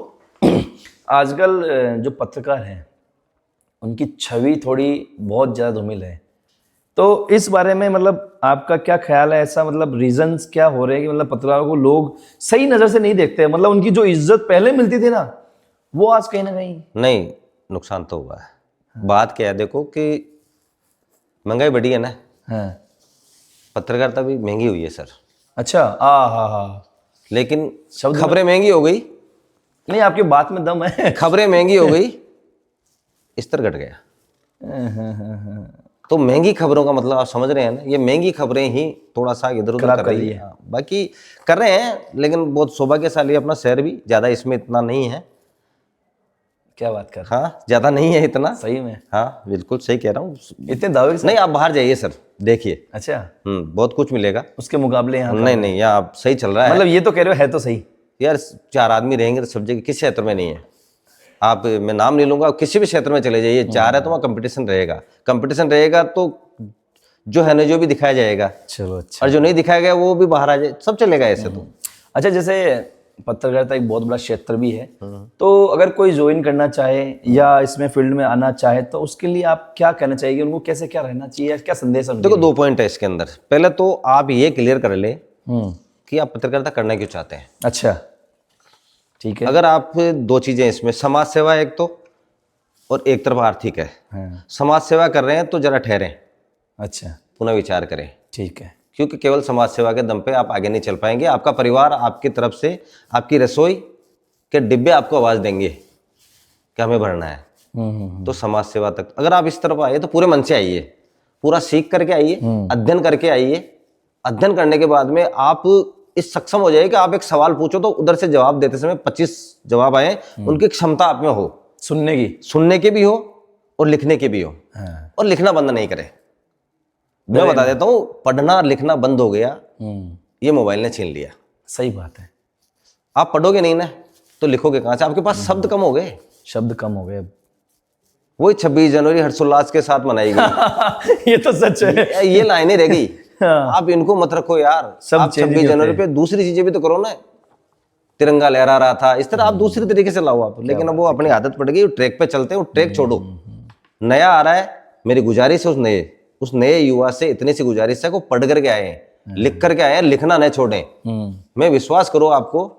आजकल जो पत्रकार हैं उनकी छवि थोड़ी बहुत ज्यादा धूमिल है, तो इस बारे में मतलब आपका क्या ख्याल है? ऐसा मतलब रीजंस क्या हो रहे हैं कि मतलब पत्रकारों को लोग सही नजर से नहीं देखते, मतलब उनकी जो इज्जत पहले मिलती थी ना, वो आज कहीं ना कहीं। नहीं, नुकसान तो हुआ है। बात क्या है, देखो कि महंगाई बढ़ी है ना। हाँ। पत्रकारिता भी महंगी हुई है सर। अच्छा, हाँ, लेकिन खबरें महंगी हो गई। नहीं, आपकी बात में दम है। खबरें महंगी हो गई, स्तर घट गया। तो महंगी खबरों का मतलब आप समझ रहे हैं ना, ये महंगी खबरें ही थोड़ा सा इधर उधर कर रही है। बाकी कर रहे हैं, लेकिन बहुत सौभाग्यशाली अपना शहर भी, ज्यादा इसमें इतना नहीं है। क्या बात कर रहे हैं? हाँ, ज्यादा नहीं है इतना। सही में? हाँ बिल्कुल सही कह रहा हूँ। इतने दावे नहीं, आप बाहर जाइए सर, देखिए। अच्छा, बहुत कुछ मिलेगा उसके मुकाबले यहाँ। नहीं, यहाँ आप सही चल रहा है। मतलब ये तो कह रहे हो है तो सही यार, 4 आदमी रहेंगे तो सब जगह, किस क्षेत्र में नहीं है? आप, मैं नाम नहीं लूंगा, किसी भी क्षेत्र में चले जाइए, 4 है तो वहाँ कंपटीशन रहेगा, तो जो है ना जो भी दिखाया जाएगा। चलो अच्छा। और जो नहीं दिखाया गया वो भी बाहर आ जाए, सब चलेगा ऐसे तो। अच्छा, जैसे पत्रकारिता एक बहुत बड़ा क्षेत्र भी है, तो अगर कोई ज्वाइन करना चाहे या इसमें फील्ड में आना चाहे तो उसके लिए आप क्या कहना चाहिए? उनको कैसे क्या रहना चाहिए, क्या संदेश है? देखो 2 पॉइंट है इसके अंदर। पहले तो आप ये क्लियर कर ले कि आप पत्रकारिता करना क्यों चाहते हैं। अच्छा, ठीक है। अगर आप 2 चीजें इसमें, समाज सेवा एक तो, और एक तरफ आर्थिक है। समाज सेवा कर रहे हैं तो जरा ठहरें, अच्छा, पुनः विचार करें। ठीक है। क्योंकि केवल समाज सेवा के दम पे आप आगे नहीं चल पाएंगे। आपका परिवार आपकी तरफ से, आपकी रसोई के डिब्बे आपको आवाज देंगे कि हमें भरना है। तो समाज सेवा तक अगर आप इस तरफ आइए तो पूरे मन से आइए, पूरा सीख करके आइए, अध्ययन करके आइए। अध्ययन करने के बाद में आप इस सक्षम हो जाइए कि आप एक सवाल पूछो तो उधर से जवाब देते समय 25 जवाब आए, उनकी क्षमता आप में हो। सुनने के भी हो और लिखने के भी हो। हाँ। और लिखना बंद नहीं करे। मैं बता देता हूँ, पढ़ना लिखना बंद हो गया, ये मोबाइल ने छीन लिया। सही बात है। आप पढ़ोगे नहीं ना तो लिखोगे कहाँ से? आपके पास शब्द कम हो गए। शब्द कम हो गए अब। वही 26 जनवरी हर्षोल्लास के साथ मनाई गई। ये तो सच है। ये लाइनें रह गई। हाँ। आप इनको मत रखो यार। सब आप चेंज 26 जनवरी पे दूसरी चीजें भी तो करो ना। तिरंगा लहरा रहा था, इस तरह आप दूसरे तरीके से लाओ आप। लेकिन अब वो अपनी आदत पड़ गई, ट्रैक पे चलते हैं, ट्रैक छोड़ो। नया आ रहा है, मेरी गुजारिश है उस नए युवा से इतनी सी गुजारिश है को पढ़ करके आए हैं, लिख करके आए हैं, लिखना न छोड़ें। मैं विश्वास करो आपको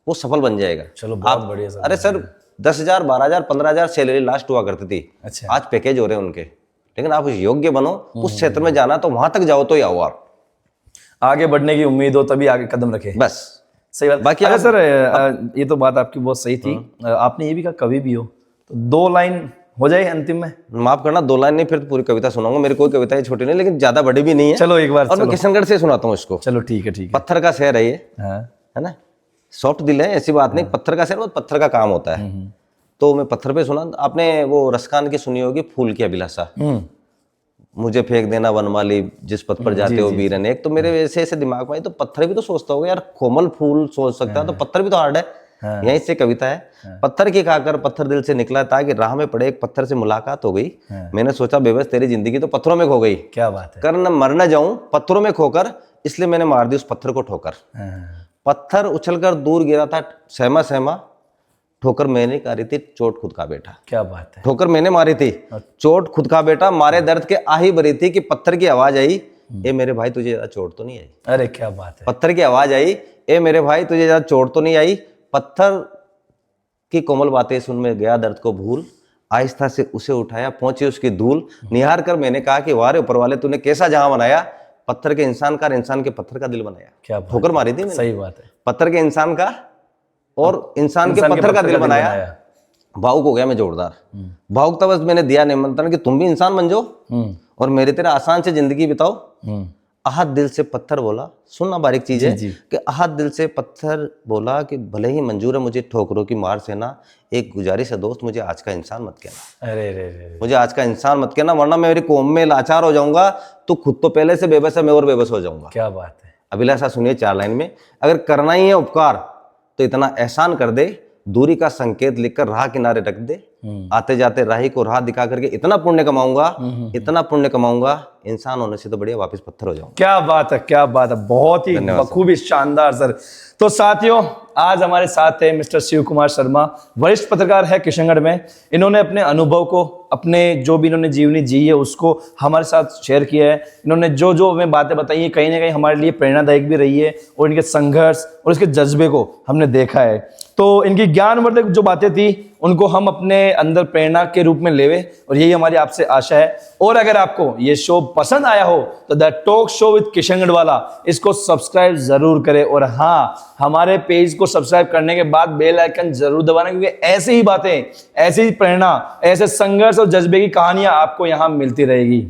वो सफल बन जाएगा। चलो बहुत बढ़िया सर। अरे सर 10,000 12,000 15,000 सैलरी लास्ट हुआ करती थी। अच्छा। आज पैकेज हो रहे हैं उनके। लेकिन आप योग्य बनो, उस क्षेत्र में जाना तो वहां तक जाओ तो ही आओ आप। आगे बढ़ने की उम्मीद हो तभी आगे कदम रखे। बस सही बात। बाकी अच्छा सर, ये तो बात आपकी बहुत सही थी। आपने ये भी कहा कवि भी हो, तो 2 लाइन हो जाए अंतिम में। माफ करना, 2 लाइन नहीं, फिर तो पूरी कविता सुनाऊंगा। मेरी कोई कविता छोटी नहीं, लेकिन ज्यादा बड़ी भी नहीं है। चलो एक बार। और मैं किशनगढ़ से सुनाता हूँ इसको। चलो ठीक है। पत्थर का शहर है ये, हाँ। है ना। सॉफ्ट दिल है, ऐसी बात नहीं। पत्थर का शहर, पत्थर का काम होता है। तो मैं पत्थर पे सुना। आपने वो रसखान की सुनी होगी, फूल की अभिलाषा। मुझे फेंक देना वनमाली, जिस पथ पर जाते हो वीर अनेक। तो मेरे ऐसे दिमाग में, तो पत्थर भी तो सोचता होगा यार, कोमल फूल सोच सकता है, तो पत्थर भी तो हार्ड है। यहीं से कविता है। पत्थर की खाकर पत्थर दिल से निकला था कि राह में पड़े एक पत्थर से मुलाकात हो गई। मैंने सोचा बेबस तेरी जिंदगी तो पत्थरों में खो गई। क्या बात है। कर न मर न जाऊं पत्थरों में खोकर, इसलिए मैंने मार दी उस पत्थर को ठोकर। पत्थर उछलकर दूर गिरा था सहमा सहमा, ठोकर मैंने मारी थी चोट खुद का बेटा। क्या बात है। ठोकर मैंने मारी थी, चोट खुद का बेटा, मारे दर्द के आही भरी थी कि पत्थर की आवाज आई, ए मेरे भाई तुझे ज्यादा चोट तो नहीं आई। अरे क्या बात है। पत्थर की आवाज आई, ए मेरे भाई तुझे ज्यादा चोट तो नहीं आई। पत्थर की कोमल बातें सुन में गया दर्द को भूल, आहिस्ता से उसे उठाया पहुंची उसकी धूल। निहार कर मैंने कहा कि वारे ऊपर वाले तूने कैसा जहां बनाया, पत्थर के इंसान का, इंसान के पत्थर का दिल बनाया। क्या ठोकर मारी थी मैंने। सही बात है। पत्थर के इंसान का और इंसान के पत्थर का दिल बनाया। भावुक हो गया मैं जोरदार। भावुकता बस मैंने दिया निमंत्रण कि तुम भी इंसान बन जाओ और मेरे तेरा आसान से जिंदगी बिताओ। आहत दिल से पत्थर बोला, सुनना बारीक चीज है कि आहत दिल से पत्थर बोला कि भले ही मंजूर है मुझे ठोकरों की मार से ना, एक गुजारिश है दोस्त, मुझे आज का इंसान मत कहना। अरे मुझे आज का इंसान मत कहना, वरना मैं मेरी कौम में लाचार हो जाऊंगा। तो खुद तो पहले से बेबस है, मैं और बेबस हो जाऊंगा। क्या बात है। अभिलाषा सुनिए 4 लाइन में। अगर करना ही है उपकार तो इतना एहसान कर दे, दूरी का संकेत लिखकर राह किनारे रख दे। आते जाते राही को राह दिखा करके इतना पुण्य कमाऊंगा, इतना पुण्य कमाऊंगा, इंसान होने से तो बढ़िया वापस पत्थर हो जाऊंगा। क्या बात है, क्या बात है। बहुत ही बखूबी, शानदार सर। तो साथियों, आज हमारे साथ है मिस्टर शिव कुमार शर्मा, वरिष्ठ पत्रकार है किशनगढ़ में। इन्होंने अपने अनुभव को, अपने जो भी इन्होंने जीवनी जी है उसको हमारे साथ शेयर किया है। इन्होंने जो जो हमें बातें बताई है, कहीं ना कहीं हमारे लिए प्रेरणादायक भी रही है, और इनके संघर्ष और इसके जज्बे को हमने देखा है। तो इनकी ज्ञानवर्धक जो बातें थी उनको हम अपने अंदर प्रेरणा के रूप में लेवे, और यही हमारी आपसे आशा है। और अगर आपको ये शो पसंद आया हो तो the talk show with Kishangarh वाला इसको सब्सक्राइब जरूर करें। और हाँ, हमारे पेज को सब्सक्राइब करने के बाद बेल आइकन जरूर दबाना, क्योंकि ऐसी ही बातें, ऐसी ही प्रेरणा, ऐसे संघर्ष और जज्बे की कहानियां आपको यहां मिलती रहेगी।